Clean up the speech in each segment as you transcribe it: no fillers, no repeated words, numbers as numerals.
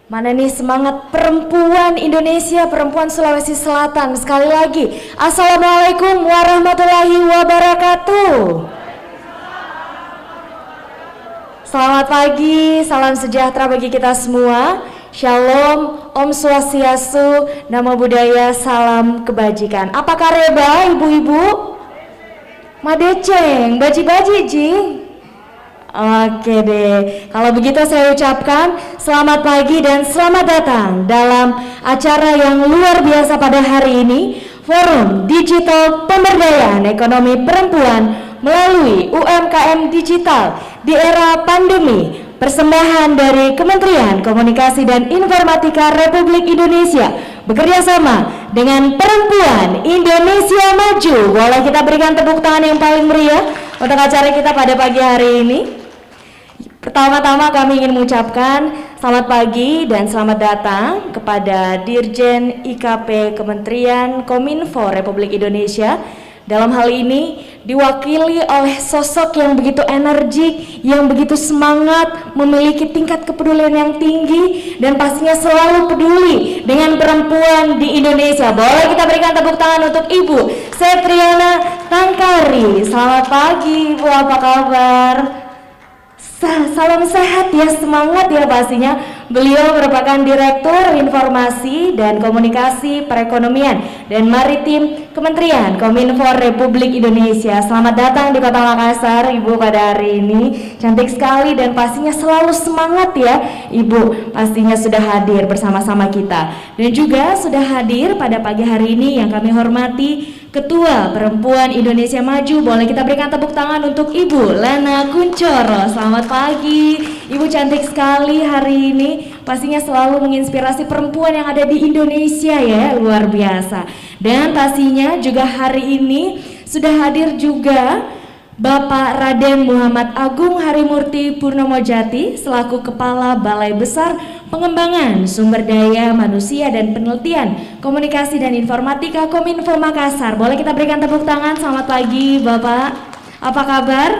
Mana nih semangat perempuan Indonesia, perempuan Sulawesi Selatan. Sekali lagi, Assalamualaikum warahmatullahi wabarakatuh. Selamat pagi, salam sejahtera bagi kita semua. Shalom, Om Swastiastu, Namo Buddhaya, salam kebajikan. Apa kareba ibu-ibu? Madeceng, baji-baji jing. Oke deh, kalau begitu saya ucapkan selamat pagi dan selamat datang dalam acara yang luar biasa pada hari ini, Forum Digital Pemberdayaan Ekonomi Perempuan melalui UMKM Digital di era pandemi, persembahan dari Kementerian Komunikasi dan Informatika Republik Indonesia bekerjasama dengan Perempuan Indonesia Maju. Boleh kita berikan tepuk tangan yang paling meriah untuk acara kita pada pagi hari ini. Pertama-tama kami ingin mengucapkan selamat pagi dan selamat datang kepada Dirjen IKP Kementerian Kominfo Republik Indonesia. Dalam hal ini diwakili oleh sosok yang begitu energik, yang begitu semangat, memiliki tingkat kepedulian yang tinggi dan pastinya selalu peduli dengan perempuan di Indonesia. Boleh kita berikan tepuk tangan untuk Ibu Septriana Tangkari. Selamat pagi Ibu, apa kabar? Salam sehat ya, semangat ya pastinya. Beliau merupakan Direktur Informasi dan Komunikasi Perekonomian dan Maritim Kementerian Kominfo Republik Indonesia. Selamat datang di Kota Makassar Ibu pada hari ini. Cantik sekali dan pastinya selalu semangat ya Ibu. Pastinya sudah hadir bersama-sama kita. Dan juga sudah hadir pada pagi hari ini yang kami hormati Ketua Perempuan Indonesia Maju. Boleh kita berikan tepuk tangan untuk Ibu Lana Kuncoro. Selamat pagi, Ibu cantik sekali hari ini. Pastinya selalu menginspirasi perempuan yang ada di Indonesia ya, luar biasa. Dan pastinya juga hari ini sudah hadir juga Bapak Raden Muhammad Agung Harimurti Purnomojati selaku Kepala Balai Besar Pengembangan Sumber Daya Manusia dan Penelitian Komunikasi dan Informatika Kominfo Makassar. Boleh kita berikan tepuk tangan. Selamat pagi Bapak, apa kabar?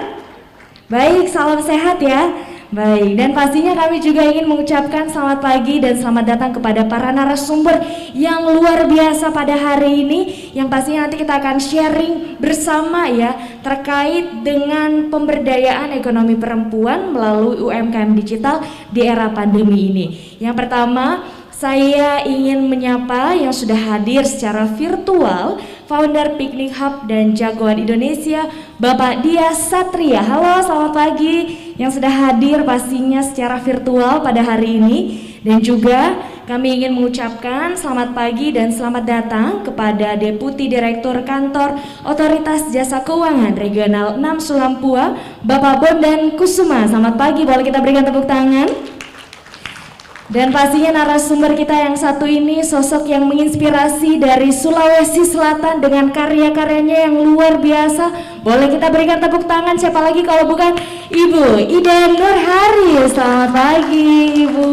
Baik, salam sehat ya. Baik, dan pastinya kami juga ingin mengucapkan selamat pagi dan selamat datang kepada para narasumber yang luar biasa pada hari ini, yang pastinya nanti kita akan sharing bersama ya terkait dengan pemberdayaan ekonomi perempuan melalui UMKM digital di era pandemi ini. Yang pertama, saya ingin menyapa yang sudah hadir secara virtual, founder Piknik Hub dan Jagoan Indonesia, Bapak Dia Satria. Halo, selamat pagi yang sudah hadir pastinya secara virtual pada hari ini. Dan juga kami ingin mengucapkan selamat pagi dan selamat datang kepada Deputi Direktur Kantor Otoritas Jasa Keuangan Regional 6 Sulampua, Bapak Bondan Kusuma. Selamat pagi, boleh kita berikan tepuk tangan. Dan pastinya narasumber kita yang satu ini sosok yang menginspirasi dari Sulawesi Selatan dengan karya-karyanya yang luar biasa. Boleh kita berikan tepuk tangan, siapa lagi kalau bukan Ibu Ida Nurhari. Selamat pagi Ibu,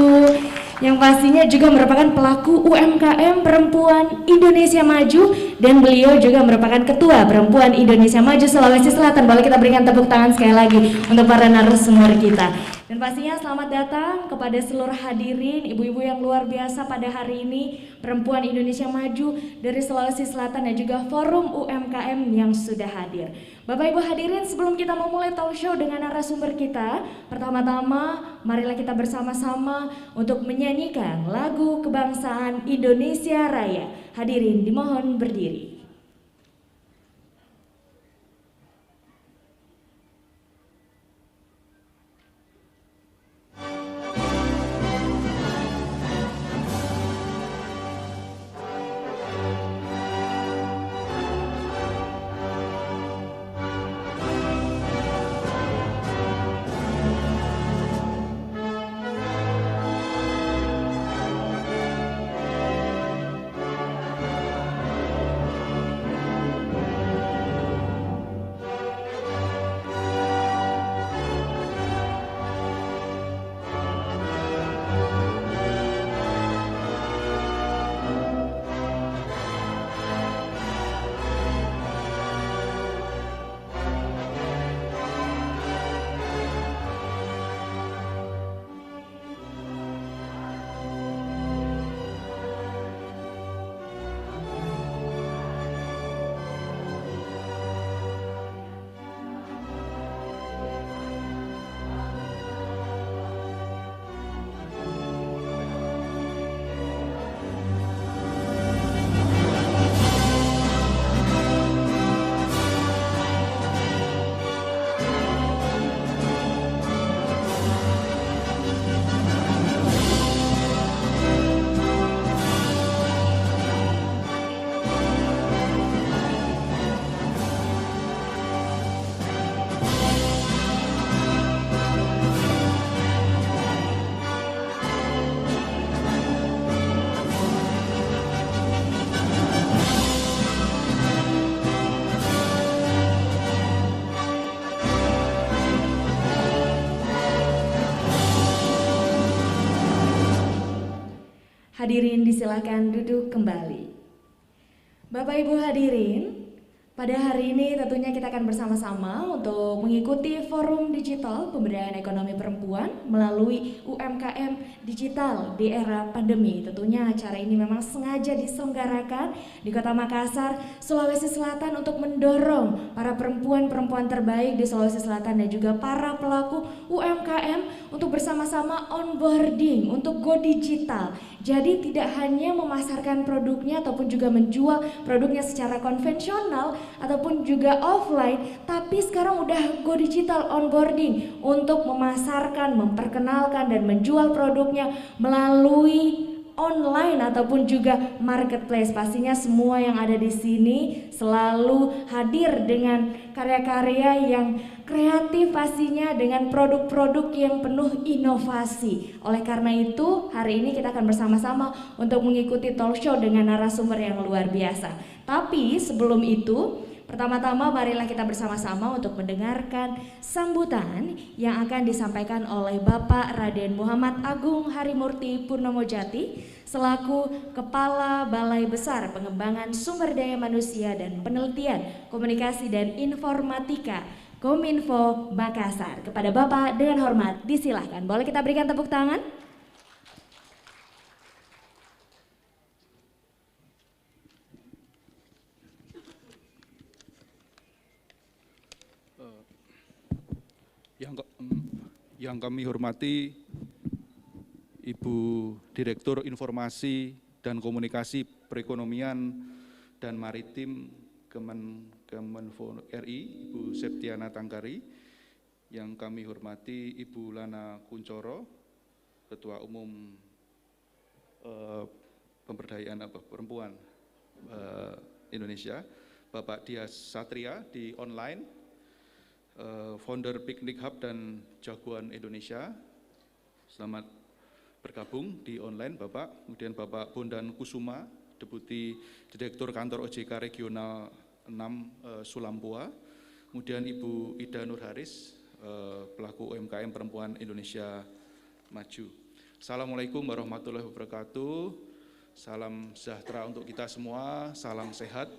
yang pastinya juga merupakan pelaku UMKM Perempuan Indonesia Maju dan beliau juga merupakan Ketua Perempuan Indonesia Maju Sulawesi Selatan. Boleh kita berikan tepuk tangan sekali lagi untuk para narasumber kita. Dan pastinya selamat datang kepada seluruh hadirin, ibu-ibu yang luar biasa pada hari ini, Perempuan Indonesia Maju dari Sulawesi Selatan dan juga Forum UMKM yang sudah hadir. Bapak Ibu hadirin, sebelum kita memulai talk show dengan narasumber kita, pertama-tama marilah kita bersama-sama untuk menyanyikan lagu kebangsaan Indonesia Raya. Hadirin dimohon berdiri. Hadirin disilakan duduk kembali. Bapak Ibu hadirin, pada hari ini tentunya kita akan bersama-sama untuk mengikuti forum digital pemberdayaan ekonomi perempuan melalui UMKM digital di era pandemi. Tentunya acara ini memang sengaja diselenggarakan di Kota Makassar, Sulawesi Selatan untuk mendorong para perempuan-perempuan terbaik di Sulawesi Selatan dan juga para pelaku UMKM untuk bersama-sama onboarding untuk go digital. Jadi tidak hanya memasarkan produknya ataupun juga menjual produknya secara konvensional ataupun juga offline, tapi sekarang udah go digital onboarding untuk memasarkan, memperkenalkan dan menjual produknya melalui online ataupun juga marketplace. Pastinya semua yang ada di sini selalu hadir dengan karya-karya yang kreatif, pastinya dengan produk-produk yang penuh inovasi. Oleh karena itu, hari ini kita akan bersama-sama untuk mengikuti talk show dengan narasumber yang luar biasa. Tapi sebelum itu, pertama-tama marilah kita bersama-sama untuk mendengarkan sambutan yang akan disampaikan oleh Bapak Raden Muhammad Agung Harimurti Purnomojati selaku Kepala Balai Besar Pengembangan Sumber Daya Manusia dan Penelitian Komunikasi dan Informatika Kominfo Makassar. Kepada Bapak dengan hormat disilahkan. Boleh kita berikan tepuk tangan? Yang kami hormati Ibu Direktur Informasi dan Komunikasi Perekonomian dan Maritim Kemenfo RI, Ibu Septiana Tangkari. Yang kami hormati Ibu Lana Kuncoro, Ketua Umum Pemberdayaan Perempuan Indonesia, Bapak Dias Satria di online, founder Piknik Hub dan Jagoan Indonesia, selamat bergabung di online Bapak. Kemudian Bapak Bondan Kusuma, Deputi Direktur Kantor OJK Regional 6 Sulampua. Kemudian Ibu Ida Nurharis, pelaku UMKM Perempuan Indonesia Maju. Assalamualaikum warahmatullahi wabarakatuh. Salam sejahtera untuk kita semua, salam sehat.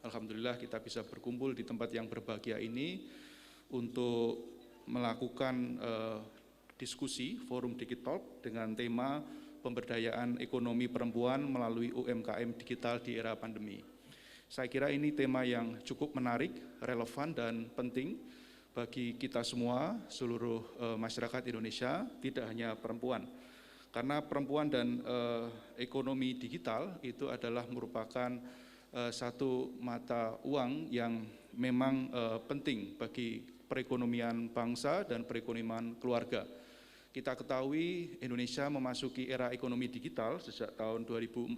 Alhamdulillah kita bisa berkumpul di tempat yang berbahagia ini untuk melakukan diskusi forum digital dengan tema pemberdayaan ekonomi perempuan melalui UMKM digital di era pandemi. Saya kira ini tema yang cukup menarik, relevan dan penting bagi kita semua, seluruh masyarakat Indonesia, tidak hanya perempuan. Karena perempuan dan ekonomi digital itu adalah merupakan satu mata uang yang memang penting bagi perekonomian bangsa dan perekonomian keluarga. Kita ketahui Indonesia memasuki era ekonomi digital sejak tahun 2014.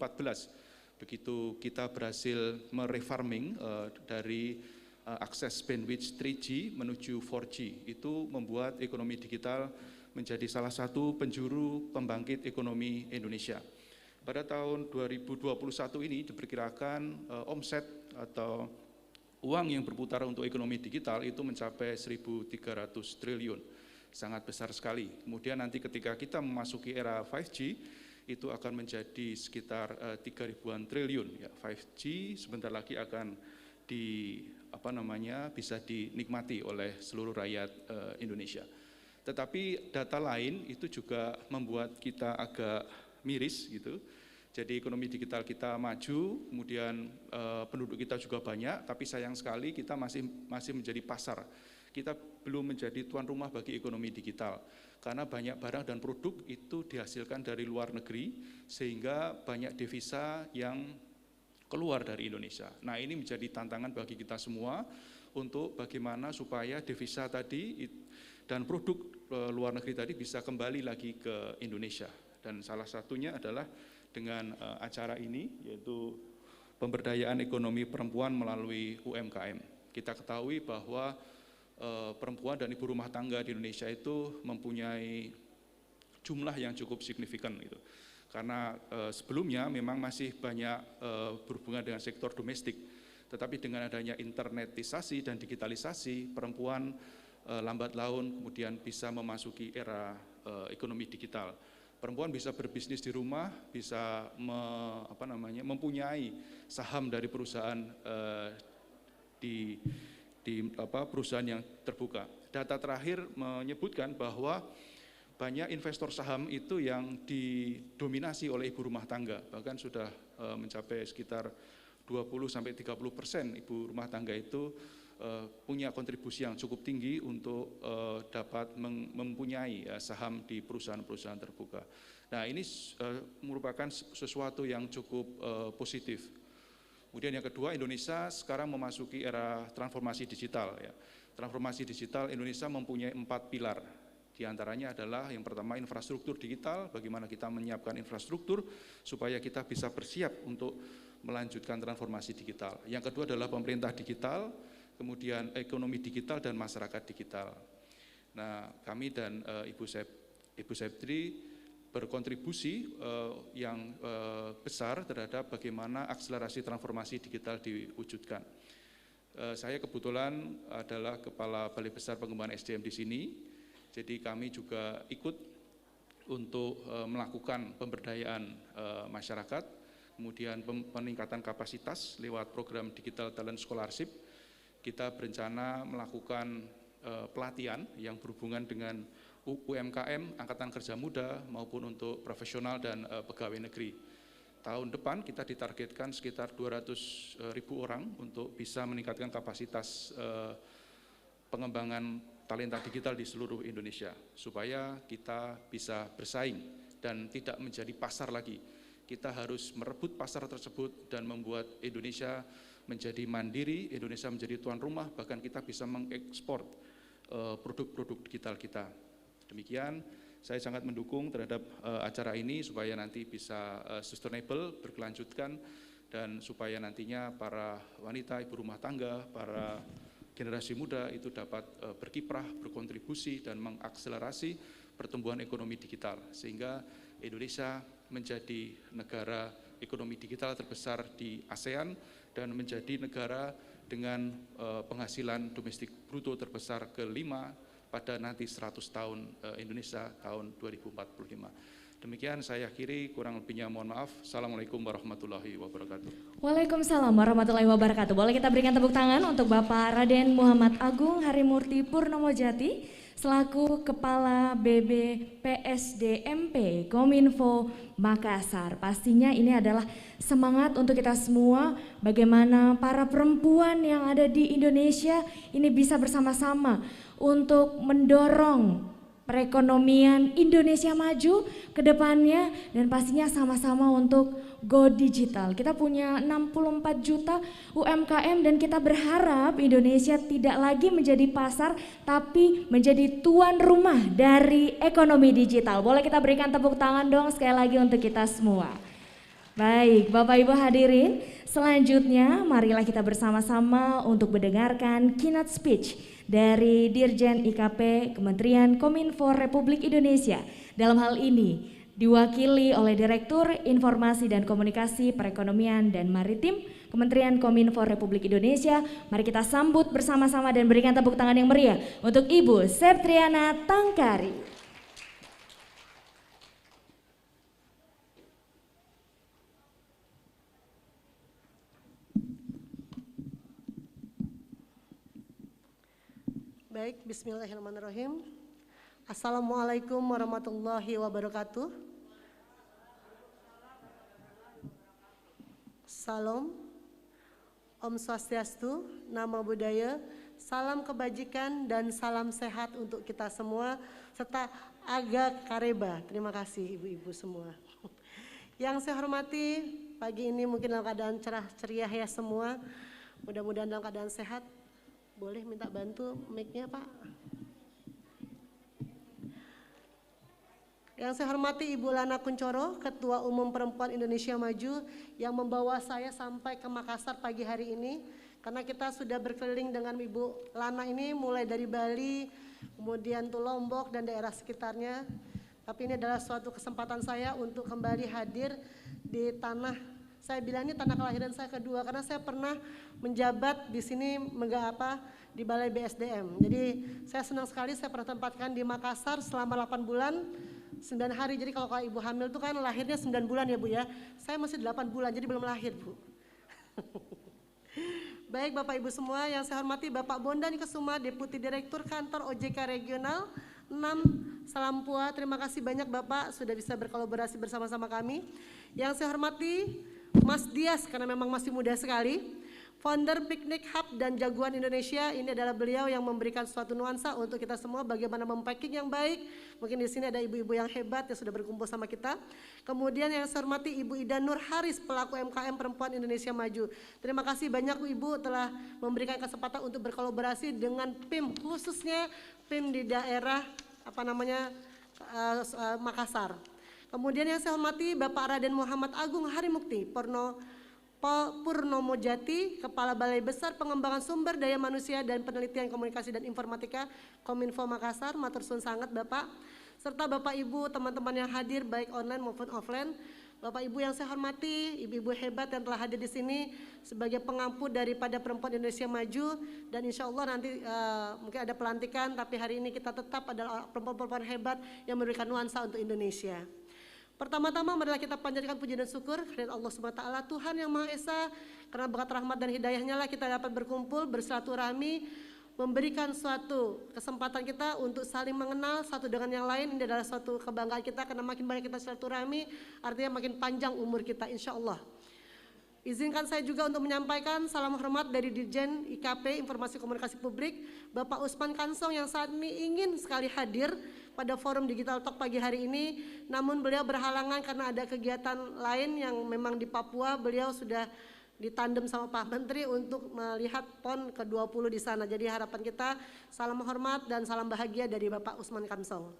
Begitu kita berhasil merefarming dari akses bandwidth 3G menuju 4G, itu membuat ekonomi digital menjadi salah satu penjuru pembangkit ekonomi Indonesia. Pada tahun 2021 ini diperkirakan omset atau uang yang berputar untuk ekonomi digital itu mencapai 1.300 triliun, sangat besar sekali. Kemudian nanti ketika kita memasuki era 5G, itu akan menjadi sekitar 3.000-an triliun. Ya, 5G sebentar lagi akan bisa dinikmati oleh seluruh rakyat Indonesia. Tetapi data lain itu juga membuat kita agak miris gitu. Jadi ekonomi digital kita maju, kemudian penduduk kita juga banyak, tapi sayang sekali kita masih menjadi pasar. Kita belum menjadi tuan rumah bagi ekonomi digital, karena banyak barang dan produk itu dihasilkan dari luar negeri, sehingga banyak devisa yang keluar dari Indonesia. Nah, ini menjadi tantangan bagi kita semua untuk bagaimana supaya devisa tadi dan produk luar negeri tadi bisa kembali lagi ke Indonesia. Dan salah satunya adalah dengan acara ini, yaitu pemberdayaan ekonomi perempuan melalui UMKM. Kita ketahui bahwa perempuan dan ibu rumah tangga di Indonesia itu mempunyai jumlah yang cukup signifikan gitu. Karena sebelumnya memang masih banyak berhubungan dengan sektor domestik, tetapi dengan adanya internetisasi dan digitalisasi, perempuan lambat laun kemudian bisa memasuki era ekonomi digital. perempuan bisa berbisnis di rumah, bisa mempunyai saham dari perusahaan di perusahaan yang terbuka. Data terakhir menyebutkan bahwa banyak investor saham itu yang didominasi oleh ibu rumah tangga, bahkan sudah mencapai sekitar 20-30% ibu rumah tangga itu punya kontribusi yang cukup tinggi untuk dapat mempunyai saham di perusahaan-perusahaan terbuka. Nah, ini merupakan sesuatu yang cukup positif. Kemudian yang kedua, Indonesia sekarang memasuki era transformasi digital. Ya. Transformasi digital Indonesia mempunyai 4 pilar. Di antaranya adalah yang pertama infrastruktur digital, bagaimana kita menyiapkan infrastruktur supaya kita bisa bersiap untuk melanjutkan transformasi digital. Yang kedua adalah pemerintah digital, kemudian ekonomi digital dan masyarakat digital. Nah, kami dan Ibu Septri berkontribusi yang besar terhadap bagaimana akselerasi transformasi digital diwujudkan. Saya kebetulan adalah Kepala Balai Besar Pengembangan SDM di sini. Jadi kami juga ikut untuk melakukan pemberdayaan masyarakat, kemudian peningkatan kapasitas lewat program Digital Talent Scholarship. Kita berencana melakukan pelatihan yang berhubungan dengan UMKM, Angkatan Kerja Muda, maupun untuk profesional dan pegawai negeri. Tahun depan kita ditargetkan sekitar 200.000 orang untuk bisa meningkatkan kapasitas pengembangan talenta digital di seluruh Indonesia, supaya kita bisa bersaing dan tidak menjadi pasar lagi. Kita harus merebut pasar tersebut dan membuat Indonesia menjadi mandiri, Indonesia menjadi tuan rumah, bahkan kita bisa mengekspor produk-produk digital kita. Demikian, saya sangat mendukung terhadap acara ini supaya nanti bisa sustainable, berkelanjutan, dan supaya nantinya para wanita, ibu rumah tangga, para generasi muda itu dapat berkiprah, berkontribusi, dan mengakselerasi pertumbuhan ekonomi digital, sehingga Indonesia menjadi negara ekonomi digital terbesar di ASEAN dan menjadi negara dengan penghasilan domestik bruto terbesar kelima pada nanti 100 tahun Indonesia tahun 2045. Demikian saya akhiri, kurang lebihnya mohon maaf. Assalamualaikum warahmatullahi wabarakatuh. Waalaikumsalam warahmatullahi wabarakatuh. Boleh kita berikan tepuk tangan untuk Bapak Raden Muhammad Agung Harimurti Purnomojati selaku Kepala BBPSDMP Kominfo Makassar. Pastinya ini adalah semangat untuk kita semua, bagaimana para perempuan yang ada di Indonesia ini bisa bersama-sama untuk mendorong perekonomian Indonesia maju ke depannya, dan pastinya sama-sama untuk go digital. Kita punya 64 juta UMKM dan kita berharap Indonesia tidak lagi menjadi pasar tapi menjadi tuan rumah dari ekonomi digital. Boleh kita berikan tepuk tangan dong sekali lagi untuk kita semua. Baik, Bapak Ibu hadirin, selanjutnya marilah kita bersama-sama untuk mendengarkan keynote speech dari Dirjen IKP Kementerian Kominfo Republik Indonesia. Dalam hal ini diwakili oleh Direktur Informasi dan Komunikasi Perekonomian dan Maritim Kementerian Kominfo Republik Indonesia. Mari kita sambut bersama-sama dan berikan tepuk tangan yang meriah untuk Ibu Septriana Tangkari. Baik, bismillahirrahmanirrahim. Assalamualaikum warahmatullahi wabarakatuh. Salam, Om Swastiastu, Namo Buddhaya, salam kebajikan dan salam sehat untuk kita semua, serta Aga Kareba. Terima kasih ibu-ibu semua. Yang saya hormati, pagi ini mungkin dalam keadaan cerah ceria ya semua, mudah-mudahan dalam keadaan sehat. Boleh minta bantu mic-nya Pak? Yang saya hormati Ibu Lana Kuncoro, Ketua Umum Perempuan Indonesia Maju, yang membawa saya sampai ke Makassar pagi hari ini, karena kita sudah berkeliling dengan Ibu Lana ini mulai dari Bali, kemudian tuh Lombok dan daerah sekitarnya. Tapi ini adalah suatu kesempatan saya untuk kembali hadir di tanah, saya bilang ini tanah kelahiran saya kedua, karena saya pernah menjabat di sini di Balai BSDM. Jadi saya senang sekali saya pernah tempatkan di Makassar selama 8 bulan 9 hari, jadi kalau ibu hamil tuh kan lahirnya 9 bulan ya Bu ya. Saya masih 8 bulan, jadi belum lahir Bu. Baik Bapak Ibu semua, yang saya hormati Bapak Bondan Kesuma, Deputi Direktur Kantor OJK Regional 6 Salampua. Terima kasih banyak Bapak sudah bisa berkolaborasi bersama-sama kami. Yang saya hormati Mas Dias, karena memang masih muda sekali, founder Piknik Hub dan Jagoan Indonesia. Ini adalah beliau yang memberikan suatu nuansa untuk kita semua bagaimana mempacking yang baik. Mungkin di sini ada ibu-ibu yang hebat yang sudah berkumpul sama kita. Kemudian yang saya hormati Ibu Ida Nur Haris, pelaku UMKM Perempuan Indonesia Maju. Terima kasih banyak Ibu telah memberikan kesempatan untuk berkolaborasi dengan PIM, khususnya PIM di daerah Makassar. Kemudian yang saya hormati Bapak Raden Muhammad Agung Harimukti Purnomo Jati, Kepala Balai Besar Pengembangan Sumber Daya Manusia dan Penelitian Komunikasi dan Informatika Kominfo Makassar. Matur suwun sangat Bapak, serta Bapak Ibu teman-teman yang hadir baik online maupun offline. Bapak Ibu yang saya hormati, ibu-ibu hebat yang telah hadir di sini sebagai pengampu daripada Perempuan Indonesia Maju, dan insya Allah nanti mungkin ada pelantikan, tapi hari ini kita tetap adalah perempuan-perempuan hebat yang memberikan nuansa untuk Indonesia. Pertama-tama marilah kita panjatkan puji dan syukur kepada Allah SWT, Tuhan yang Maha Esa, karena berkat rahmat dan hidayahnya lah kita dapat berkumpul, bersilaturahmi, memberikan suatu kesempatan kita untuk saling mengenal satu dengan yang lain. Ini adalah suatu kebanggaan kita, karena makin banyak kita silaturahmi artinya makin panjang umur kita insya Allah. Izinkan saya juga untuk menyampaikan salam hormat dari Dirjen IKP Informasi Komunikasi Publik, Bapak Usman Kansong yang saat ini ingin sekali hadir pada forum Digital Talk pagi hari ini, namun beliau berhalangan karena ada kegiatan lain yang memang di Papua. Beliau sudah ditandem sama Pak Menteri untuk melihat PON ke-20 di sana. Jadi harapan kita salam hormat dan salam bahagia dari Bapak Usman Kansong.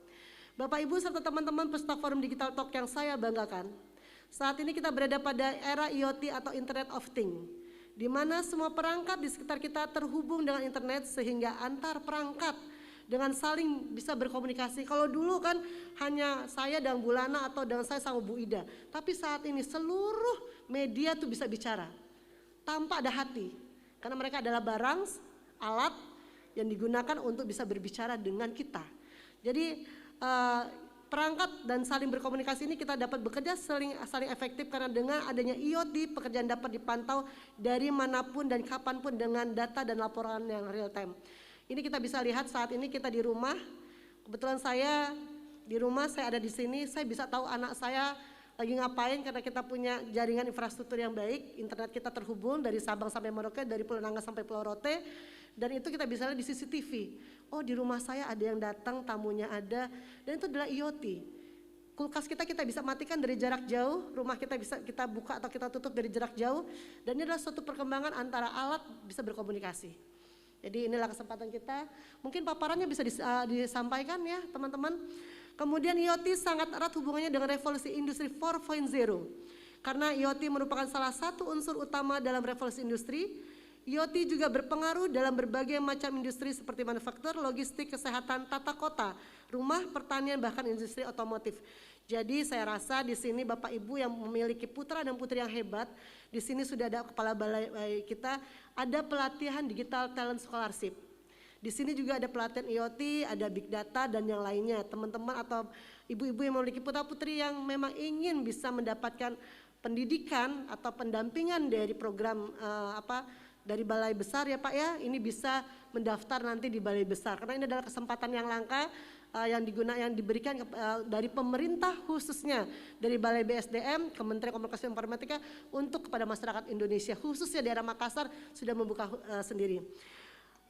Bapak Ibu serta teman-teman peserta forum Digital Talk yang saya banggakan, saat ini kita berada pada era IoT atau Internet of Things, di mana semua perangkat di sekitar kita terhubung dengan internet sehingga antar perangkat dengan saling bisa berkomunikasi. Kalau dulu kan hanya saya dan Bu Lana atau dengan saya sama Bu Ida, tapi saat ini seluruh media tuh bisa bicara tanpa ada hati, karena mereka adalah barang, alat yang digunakan untuk bisa berbicara dengan kita. Jadi perangkat dan saling berkomunikasi ini kita dapat bekerja saling efektif, karena dengan adanya IoT pekerjaan dapat dipantau dari manapun dan kapanpun dengan data dan laporan yang real time. Ini kita bisa lihat saat ini kita di rumah. Kebetulan saya di rumah, saya ada di sini, saya bisa tahu anak saya lagi ngapain karena kita punya jaringan infrastruktur yang baik. Internet kita terhubung dari Sabang sampai Merauke, dari Pulau Nangga sampai Pulau Rote, dan itu kita bisa lihat di CCTV. Oh, di rumah saya ada yang datang, tamunya ada, dan itu adalah IoT. Kulkas kita bisa matikan dari jarak jauh, rumah kita bisa kita buka atau kita tutup dari jarak jauh, dan ini adalah suatu perkembangan antara alat bisa berkomunikasi. Jadi inilah kesempatan kita, mungkin paparannya bisa disampaikan ya teman-teman. Kemudian IoT sangat erat hubungannya dengan revolusi industri 4.0, karena IoT merupakan salah satu unsur utama dalam revolusi industri. IoT juga berpengaruh dalam berbagai macam industri seperti manufaktur, logistik, kesehatan, tata kota, rumah, pertanian, bahkan industri otomotif. Jadi saya rasa di sini Bapak Ibu yang memiliki putra dan putri yang hebat, di sini sudah ada kepala balai kita, ada pelatihan digital talent scholarship. Di sini juga ada pelatihan IoT, ada big data dan yang lainnya. Teman-teman atau ibu-ibu yang memiliki putra putri yang memang ingin bisa mendapatkan pendidikan atau pendampingan dari program dari balai besar ya Pak ya, ini bisa mendaftar nanti di balai besar, karena ini adalah kesempatan yang langka yang diberikan dari pemerintah, khususnya dari Balai BSDM, Kementerian Komunikasi dan Informatika, untuk kepada masyarakat Indonesia, khususnya daerah Makassar sudah membuka sendiri.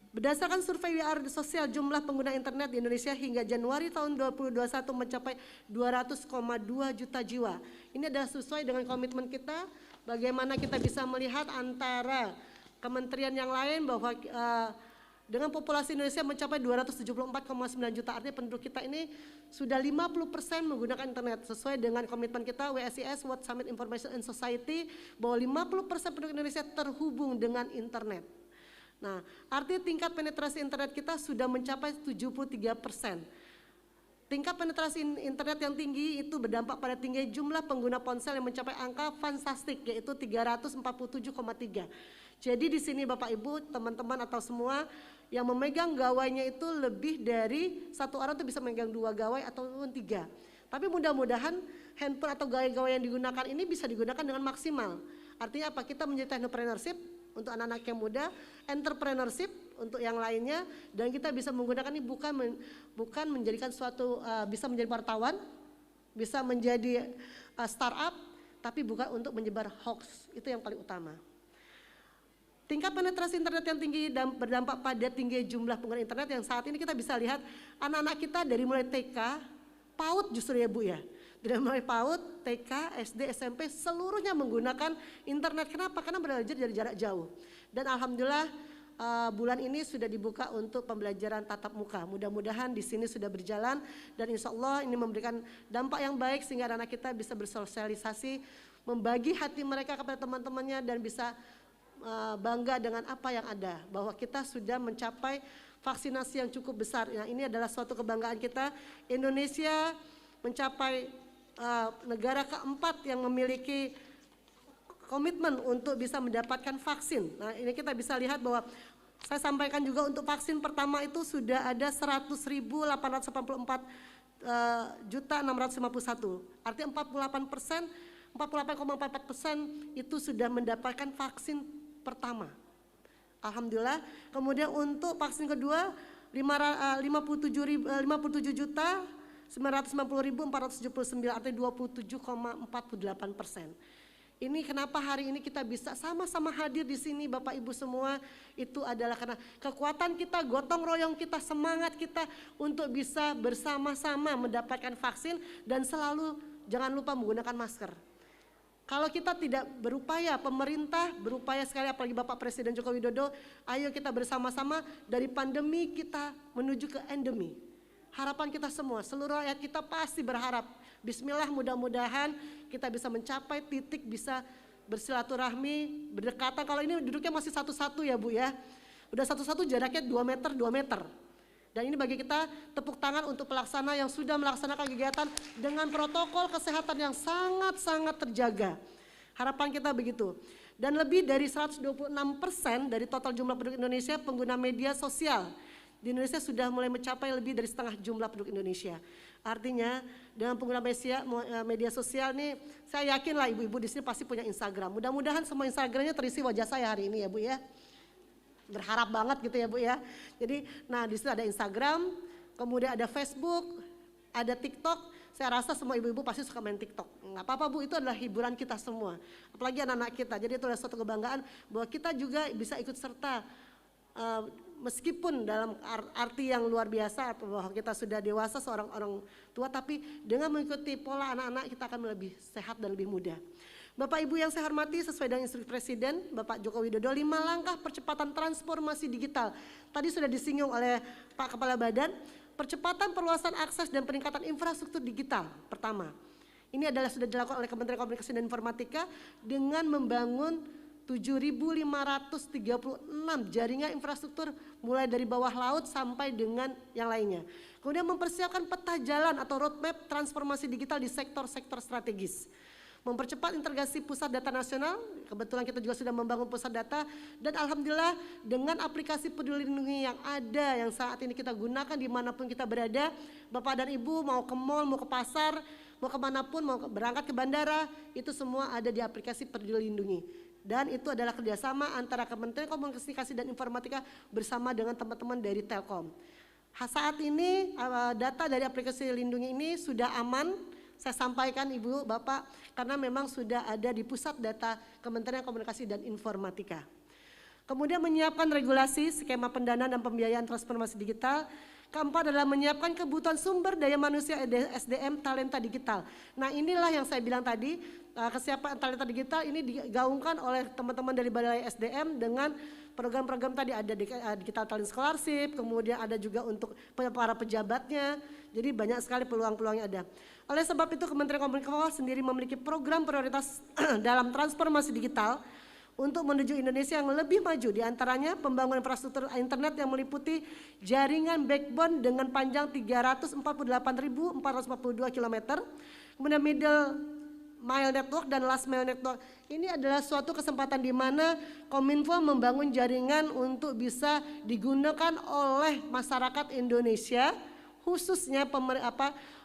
Berdasarkan survei WR sosial, jumlah pengguna internet di Indonesia hingga Januari tahun 2021 mencapai 200,2 juta jiwa. Ini adalah sesuai dengan komitmen kita, bagaimana kita bisa melihat antara kementerian yang lain bahwa dengan populasi Indonesia mencapai 274,9 juta, artinya penduduk kita ini sudah 50% menggunakan internet, sesuai dengan komitmen kita WSIS World Summit Information and Society, bahwa 50% penduduk Indonesia terhubung dengan internet. Nah, artinya tingkat penetrasi internet kita sudah mencapai 73%. Tingkat penetrasi internet yang tinggi itu berdampak pada tinggi jumlah pengguna ponsel yang mencapai angka fantastik, yaitu 347,3. Jadi di sini Bapak Ibu, teman-teman atau semua yang memegang gawainya itu lebih dari satu orang itu bisa memegang 2 gawai ataupun 3. Tapi mudah-mudahan handphone atau gawai-gawai yang digunakan ini bisa digunakan dengan maksimal. Artinya apa? Kita menjadi technopreneurship untuk anak-anak yang muda, entrepreneurship untuk yang lainnya, dan kita bisa menggunakan ini bukan menjadikan suatu bisa menjadi wartawan, bisa menjadi startup, tapi bukan untuk menyebar hoax. Itu yang paling utama. Tingkat penetrasi internet yang tinggi dan berdampak pada tinggi jumlah pengguna internet yang saat ini kita bisa lihat anak-anak kita dari mulai TK, PAUD justru ya Bu ya. Dari mulai PAUD, TK, SD, SMP seluruhnya menggunakan internet. Kenapa? Karena belajar dari jarak jauh. Dan alhamdulillah bulan ini sudah dibuka untuk pembelajaran tatap muka. Mudah-mudahan di sini sudah berjalan dan insya Allah ini memberikan dampak yang baik sehingga anak kita bisa bersosialisasi, membagi hati mereka kepada teman-temannya dan bisa bangga dengan apa yang ada, bahwa kita sudah mencapai vaksinasi yang cukup besar. Nah, ini adalah suatu kebanggaan kita. Indonesia mencapai negara keempat yang memiliki komitmen untuk bisa mendapatkan vaksin. Nah, ini kita bisa lihat bahwa saya sampaikan juga untuk vaksin pertama itu sudah ada 100.884 juta 651. Artinya 48,44% itu sudah mendapatkan vaksin pertama. Alhamdulillah. Kemudian untuk vaksin kedua 57 juta 990.479, artinya 27,48%. Ini kenapa hari ini kita bisa sama-sama hadir di sini Bapak Ibu semua, itu adalah karena kekuatan kita, gotong royong kita, semangat kita untuk bisa bersama-sama mendapatkan vaksin dan selalu jangan lupa menggunakan masker. Kalau kita tidak berupaya, pemerintah berupaya sekali, apalagi Bapak Presiden Joko Widodo, ayo kita bersama-sama dari pandemi kita menuju ke endemi. Harapan kita semua, seluruh rakyat kita pasti berharap, bismillah mudah-mudahan kita bisa mencapai titik bisa bersilaturahmi, berdekatan. Kalau ini duduknya masih satu-satu ya Bu ya, udah satu-satu jaraknya 2 meter, 2 meter. Dan ini bagi kita tepuk tangan untuk pelaksana yang sudah melaksanakan kegiatan dengan protokol kesehatan yang sangat-sangat terjaga. Harapan kita begitu. Dan lebih dari 126% dari total jumlah penduduk Indonesia pengguna media sosial. Di Indonesia sudah mulai mencapai lebih dari setengah jumlah penduduk Indonesia. Artinya dengan pengguna media sosial nih, saya yakin lah ibu-ibu di sini pasti punya Instagram. Mudah-mudahan semua Instagramnya terisi wajah saya hari ini ya Bu ya. Berharap banget gitu ya Bu ya. Jadi nah di situ ada Instagram, kemudian ada Facebook, ada TikTok. Saya rasa semua ibu-ibu pasti suka main TikTok. Nggak apa-apa Bu, itu adalah hiburan kita semua. Apalagi anak-anak kita. Jadi itu adalah suatu kebanggaan bahwa kita juga bisa ikut serta meskipun dalam arti yang luar biasa atau bahwa kita sudah dewasa seorang orang tua, tapi dengan mengikuti pola anak-anak kita akan lebih sehat dan lebih mudah. Bapak Ibu yang saya hormati, sesuai dengan instruksi Presiden Bapak Joko Widodo, 5 langkah percepatan transformasi digital. Tadi sudah disinggung oleh Pak Kepala Badan, percepatan perluasan akses dan peningkatan infrastruktur digital. Pertama, ini adalah sudah dilakukan oleh Kementerian Komunikasi dan Informatika dengan membangun 7.536 jaringan infrastruktur mulai dari bawah laut sampai dengan yang lainnya. Kemudian mempersiapkan peta jalan atau roadmap transformasi digital di sektor-sektor strategis. Mempercepat integrasi pusat data nasional, kebetulan kita juga sudah membangun pusat data, dan alhamdulillah dengan aplikasi Peduli Lindungi yang ada, yang saat ini kita gunakan dimanapun kita berada, Bapak dan Ibu mau ke mall, mau ke pasar, mau kemanapun, mau berangkat ke bandara, itu semua ada di aplikasi Peduli Lindungi. Dan itu adalah kerjasama antara Kementerian Komunikasi dan Informatika bersama dengan teman-teman dari Telkom. Saat ini data dari aplikasi Lindungi ini sudah aman, saya sampaikan Ibu, Bapak, karena memang sudah ada di pusat data Kementerian Komunikasi dan Informatika. Kemudian menyiapkan regulasi, skema pendanaan dan pembiayaan transformasi digital. Keempat adalah menyiapkan kebutuhan sumber daya manusia SDM talenta digital. Nah inilah yang saya bilang tadi, kesiapan talenta digital ini digaungkan oleh teman-teman dari Balai SDM dengan program-program tadi, ada Digital Talent Scholarship, kemudian ada juga untuk para pejabatnya, jadi banyak sekali peluang-peluangnya ada. Oleh sebab itu Kementerian Komunikasi sendiri memiliki program prioritas dalam transformasi digital untuk menuju Indonesia yang lebih maju, diantaranya pembangunan infrastruktur internet yang meliputi jaringan backbone dengan panjang 348.442 km, kemudian middle mile network dan last mile network. Ini adalah suatu kesempatan di mana Kominfo membangun jaringan untuk bisa digunakan oleh masyarakat Indonesia khususnya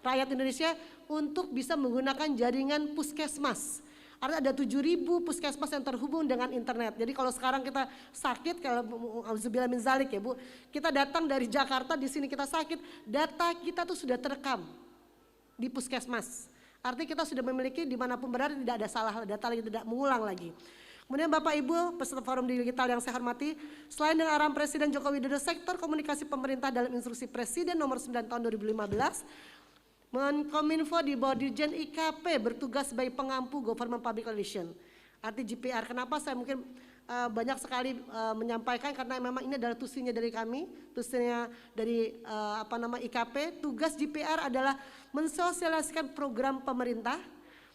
rakyat Indonesia untuk bisa menggunakan jaringan puskesmas. Artinya ada 7.000 puskesmas yang terhubung dengan internet. Jadi kalau sekarang kita sakit, kalau auzubillah min zalik ya Bu, kita datang dari Jakarta, di sini kita sakit, data kita tuh sudah terekam di puskesmas. Artinya kita sudah memiliki dimanapun berada, tidak ada salah data lagi, tidak mengulang lagi. Kemudian Bapak Ibu peserta forum digital yang saya hormati, selain dengan arahan Presiden Joko Widodo, sektor komunikasi pemerintah dalam instruksi Presiden nomor 9 tahun 2015, Menkominfo di bawah Dirjen IKP bertugas sebagai pengampu Government Public Relation, arti GPR. Kenapa saya mungkin banyak sekali menyampaikan, karena memang ini adalah tusinya dari kami, tusinya dari IKP. Tugas GPR adalah mensosialisasikan program pemerintah,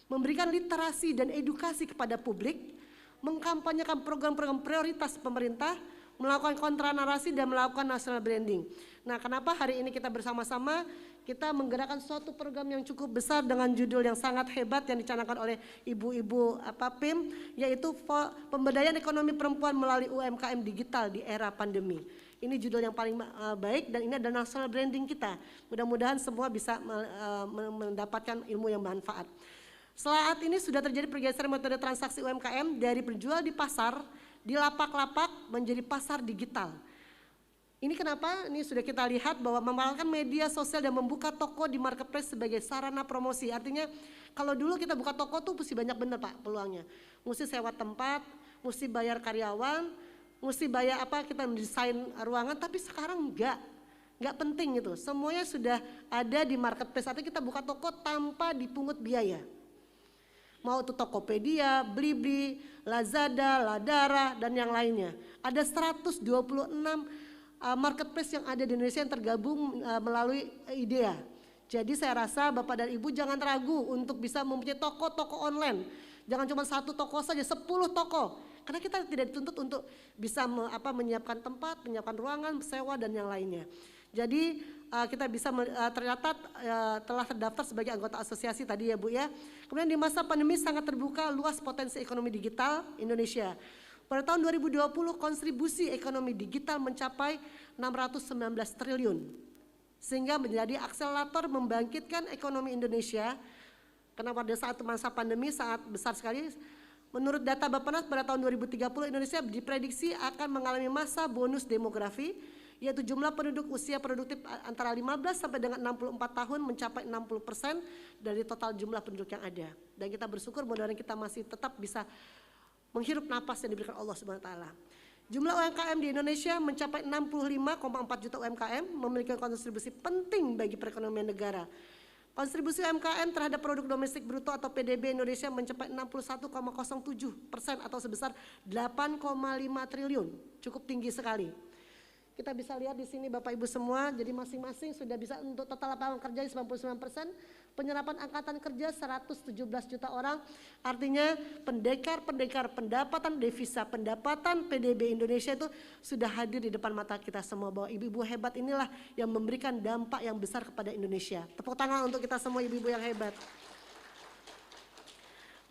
memberikan literasi dan edukasi kepada publik, mengkampanyekan program-program prioritas pemerintah, melakukan kontra narasi dan melakukan national branding. Nah, kenapa hari ini kita bersama-sama kita menggerakkan suatu program yang cukup besar dengan judul yang sangat hebat yang dicanangkan oleh ibu-ibu PIM, yaitu pemberdayaan ekonomi perempuan melalui UMKM digital di era pandemi. Ini judul yang paling baik dan ini adalah national branding kita. Mudah-mudahan semua bisa mendapatkan ilmu yang bermanfaat. Saat ini sudah terjadi pergeseran metode transaksi UMKM dari berjual di pasar, di lapak-lapak menjadi pasar digital. Ini kenapa? Ini sudah kita lihat bahwa memanfaatkan media sosial dan membuka toko di marketplace sebagai sarana promosi. Artinya kalau dulu kita buka toko tuh mesti banyak bener Pak peluangnya. Mesti sewa tempat, mesti bayar karyawan, mesti bayar kita mendesain ruangan, tapi sekarang enggak penting itu. Semuanya sudah ada di marketplace. Artinya kita buka toko tanpa dipungut biaya. Mau itu Tokopedia, Blibli, Lazada, Ladara, dan yang lainnya. Ada 126 marketplace yang ada di Indonesia yang tergabung melalui IDEA. Jadi saya rasa Bapak dan Ibu jangan ragu untuk bisa mempunyai toko-toko online. Jangan cuma 1 toko saja, 10 toko. Karena kita tidak dituntut untuk bisa menyiapkan tempat, menyiapkan ruangan, sewa, dan yang lainnya. Jadi kita bisa ternyata telah terdaftar sebagai anggota asosiasi tadi ya Bu ya. Kemudian di masa pandemi sangat terbuka luas potensi ekonomi digital Indonesia. Pada tahun 2020 kontribusi ekonomi digital mencapai 619 triliun. Sehingga menjadi akselerator membangkitkan ekonomi Indonesia. Karena pada saat masa pandemi sangat besar sekali. Menurut data Bappenas pada tahun 2030 Indonesia diprediksi akan mengalami masa bonus demografi, yaitu jumlah penduduk usia produktif antara 15 sampai dengan 64 tahun mencapai 60% dari total jumlah penduduk yang ada. Dan kita bersyukur mudah-mudahan kita masih tetap bisa menghirup napas yang diberikan Allah Subhanahu wa taala. Jumlah UMKM di Indonesia mencapai 65,4 juta UMKM, memiliki kontribusi penting bagi perekonomian negara. Kontribusi UMKM terhadap produk domestik bruto atau PDB Indonesia mencapai 61,07% atau sebesar 8,5 triliun, cukup tinggi sekali. Kita bisa lihat di sini Bapak Ibu semua, jadi masing-masing sudah bisa untuk total lapangan kerja 99%, penyerapan angkatan kerja 117 juta orang, artinya pendekar pendapatan devisa, pendapatan PDB Indonesia itu sudah hadir di depan mata kita semua, bahwa ibu-ibu hebat inilah yang memberikan dampak yang besar kepada Indonesia. Tepuk tangan untuk kita semua ibu-ibu yang hebat.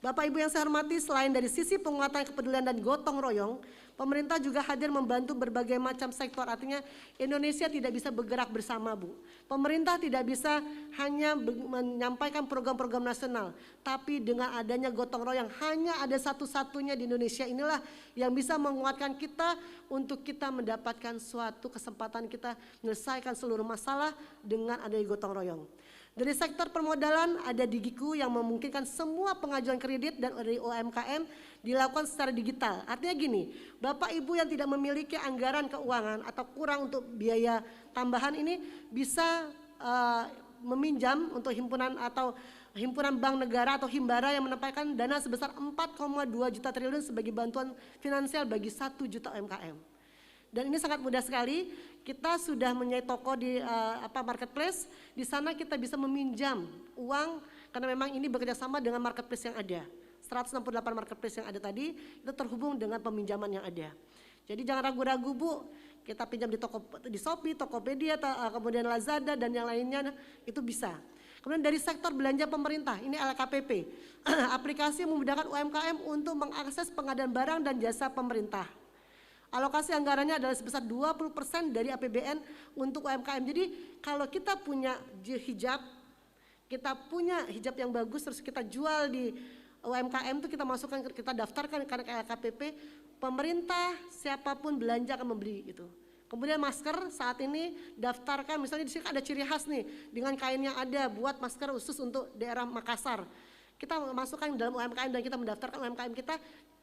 Bapak Ibu yang saya hormati, selain dari sisi penguatan kepedulian dan gotong royong, pemerintah juga hadir membantu berbagai macam sektor. Artinya Indonesia tidak bisa bergerak bersama Bu. Pemerintah tidak bisa hanya menyampaikan program-program nasional, tapi dengan adanya gotong royong hanya ada satu-satunya di Indonesia inilah yang bisa menguatkan kita untuk kita mendapatkan suatu kesempatan kita menyelesaikan seluruh masalah dengan adanya gotong royong. Dari sektor permodalan ada Digiku yang memungkinkan semua pengajuan kredit dan dari UMKM dilakukan secara digital. Artinya gini, Bapak Ibu yang tidak memiliki anggaran keuangan atau kurang untuk biaya tambahan ini bisa meminjam untuk himpunan atau himpunan bank negara atau himbara yang menempatkan dana sebesar 4,2 juta triliun sebagai bantuan finansial bagi 1 juta UMKM. Dan ini sangat mudah sekali. Kita sudah mempunyai toko di marketplace. Di sana kita bisa meminjam uang karena memang ini bekerja sama dengan marketplace yang ada. 168 marketplace yang ada tadi itu terhubung dengan peminjaman yang ada. Jadi jangan ragu-ragu Bu. Kita pinjam di Shopee, Tokopedia, kemudian Lazada dan yang lainnya itu bisa. Kemudian dari sektor belanja pemerintah, ini LKPP. Aplikasi memudahkan UMKM untuk mengakses pengadaan barang dan jasa pemerintah. Alokasi anggarannya adalah sebesar 20% dari APBN untuk UMKM. Jadi kalau kita punya hijab, kita punya hijab yang bagus terus kita jual di UMKM itu kita masukkan, kita daftarkan ke LKPP, pemerintah siapapun belanja akan membeli gitu. Kemudian masker saat ini daftarkan, misalnya di sini ada ciri khas nih dengan kain yang ada buat masker khusus untuk daerah Makassar. Kita masukkan dalam UMKM dan kita mendaftarkan UMKM kita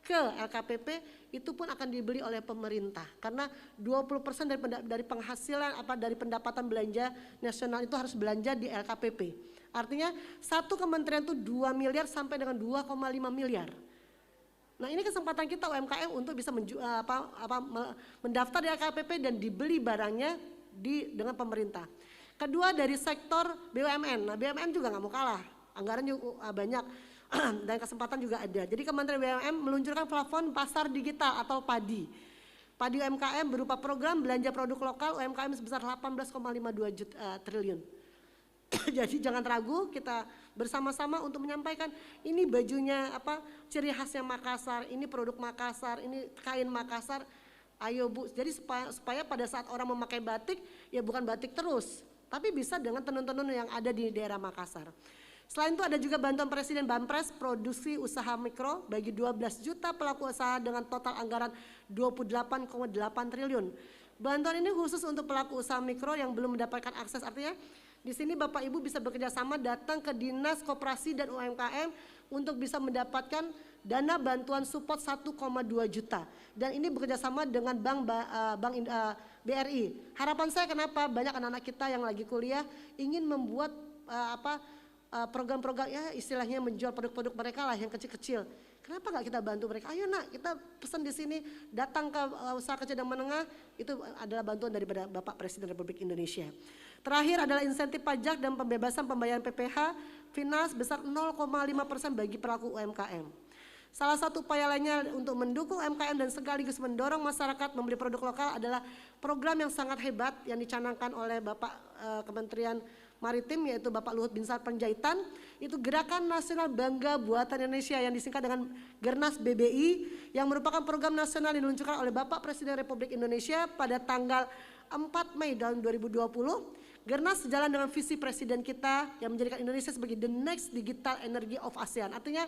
ke LKPP, itu pun akan dibeli oleh pemerintah karena 20% dari penghasilan dari pendapatan belanja nasional itu harus belanja di LKPP. Artinya satu kementerian itu 2 miliar sampai dengan 2,5 miliar. Nah ini kesempatan kita UMKM untuk bisa mendaftar di LKPP dan dibeli barangnya dengan pemerintah. Kedua dari sektor BUMN, nah BUMN juga nggak mau kalah, anggaran juga banyak dan kesempatan juga ada. Jadi Kementerian BUMN meluncurkan plafon pasar digital atau PADI. PADI UMKM berupa program belanja produk lokal UMKM sebesar 18,52 triliun. Jadi jangan ragu, kita bersama-sama untuk menyampaikan ini bajunya ciri khasnya Makassar, ini produk Makassar, ini kain Makassar. Ayo Bu, jadi supaya pada saat orang memakai batik ya bukan batik terus, tapi bisa dengan tenun-tenun yang ada di daerah Makassar. Selain itu ada juga bantuan Presiden Banpres produksi usaha mikro bagi 12 juta pelaku usaha dengan total anggaran 28,8 triliun. Bantuan ini khusus untuk pelaku usaha mikro yang belum mendapatkan akses, artinya di sini Bapak Ibu bisa bekerja sama datang ke Dinas Koperasi dan UMKM untuk bisa mendapatkan dana bantuan support 1,2 juta. Dan ini bekerja sama dengan Bank BRI. Harapan saya kenapa banyak anak-anak kita yang lagi kuliah ingin membuat program-program ya istilahnya menjual produk-produk mereka lah yang kecil-kecil. Kenapa nggak kita bantu mereka? Ayo nak, kita pesan di sini, datang ke usaha kecil dan menengah, itu adalah bantuan daripada Bapak Presiden Republik Indonesia. Terakhir adalah insentif pajak dan pembebasan pembayaran PPh final sebesar 0,5% bagi pelaku UMKM. Salah satu upaya lainnya untuk mendukung UMKM dan sekaligus mendorong masyarakat membeli produk lokal adalah program yang sangat hebat yang dicanangkan oleh Bapak Kementerian Maritim, yaitu Bapak Luhut Binsar Panjaitan. Itu Gerakan Nasional Bangga Buatan Indonesia yang disingkat dengan Gernas BBI, yang merupakan program nasional yang diluncurkan oleh Bapak Presiden Republik Indonesia pada tanggal 4 Mei tahun 2020. Gernas sejalan dengan visi Presiden kita yang menjadikan Indonesia sebagai the next digital energy of ASEAN. Artinya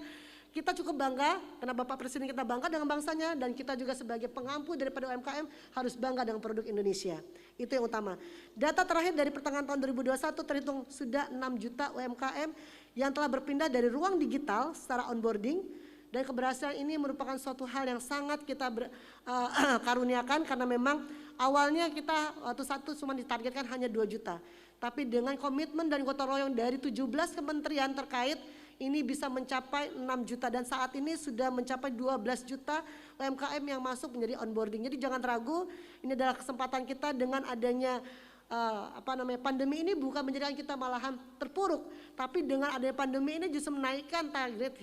kita cukup bangga karena Bapak Presiden kita bangga dengan bangsanya, dan kita juga sebagai pengampu daripada UMKM harus bangga dengan produk Indonesia. Itu yang utama. Data terakhir dari pertengahan tahun 2021 terhitung sudah 6 juta UMKM yang telah berpindah dari ruang digital secara onboarding, dan keberhasilan ini merupakan suatu hal yang sangat kita karuniakan karena memang awalnya kita waktu satu cuma ditargetkan hanya 2 juta. Tapi dengan komitmen dan gotong royong dari 17 kementerian terkait, ini bisa mencapai 6 juta dan saat ini sudah mencapai 12 juta UMKM yang masuk menjadi onboarding. Jadi jangan ragu, ini adalah kesempatan kita dengan adanya pandemi ini bukan menjadikan kita malahan terpuruk, tapi dengan adanya pandemi ini justru menaikkan target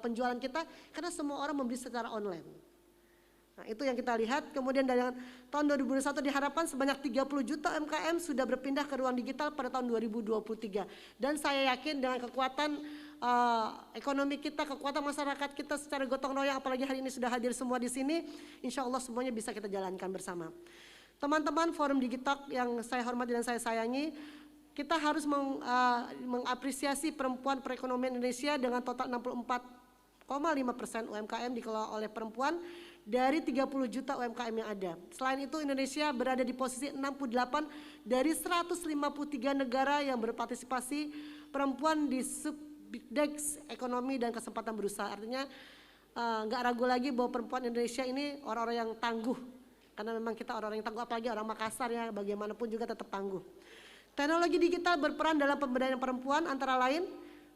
penjualan kita karena semua orang membeli secara online. Nah, itu yang kita lihat. Kemudian dari tahun 2021 diharapkan sebanyak 30 juta UMKM sudah berpindah ke ruang digital pada tahun 2023. Dan saya yakin dengan kekuatan ekonomi kita, kekuatan masyarakat kita secara gotong royong, apalagi hari ini sudah hadir semua di sini, insya Allah semuanya bisa kita jalankan bersama. Teman-teman Forum Digitalk yang saya hormati dan saya sayangi, kita harus mengapresiasi perempuan perekonomian Indonesia dengan total 64,5% UMKM dikelola oleh perempuan dari 30 juta UMKM yang ada. Selain itu Indonesia berada di posisi 68 dari 153 negara yang berpartisipasi perempuan di Subdex ekonomi dan kesempatan berusaha. Artinya nggak ragu lagi bahwa perempuan Indonesia ini orang-orang yang tangguh. Karena memang kita orang-orang yang tangguh, apalagi orang Makassar ya, bagaimanapun juga tetap tangguh. Teknologi digital berperan dalam pemberdayaan perempuan antara lain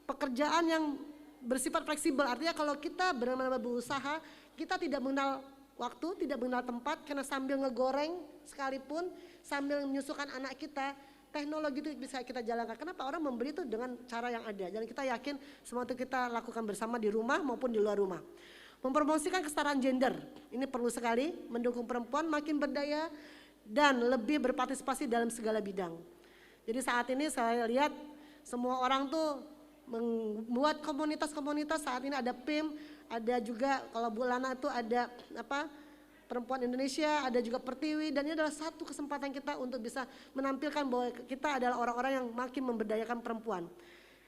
pekerjaan yang bersifat fleksibel. Artinya kalau kita benar-benar berusaha, kita tidak mengenal waktu, tidak mengenal tempat, karena sambil ngegoreng sekalipun, sambil menyusukan anak kita, teknologi itu bisa kita jalankan. Kenapa? Orang membeli itu dengan cara yang ada. Dan kita yakin semua itu kita lakukan bersama di rumah maupun di luar rumah. Mempromosikan kesetaraan gender, ini perlu sekali, mendukung perempuan makin berdaya dan lebih berpartisipasi dalam segala bidang. Jadi saat ini saya lihat semua orang tuh membuat komunitas-komunitas. Saat ini ada PIM, ada juga kalau Bu Lana itu ada Perempuan Indonesia, ada juga Pertiwi, dan ini adalah satu kesempatan kita untuk bisa menampilkan bahwa kita adalah orang-orang yang makin memberdayakan perempuan.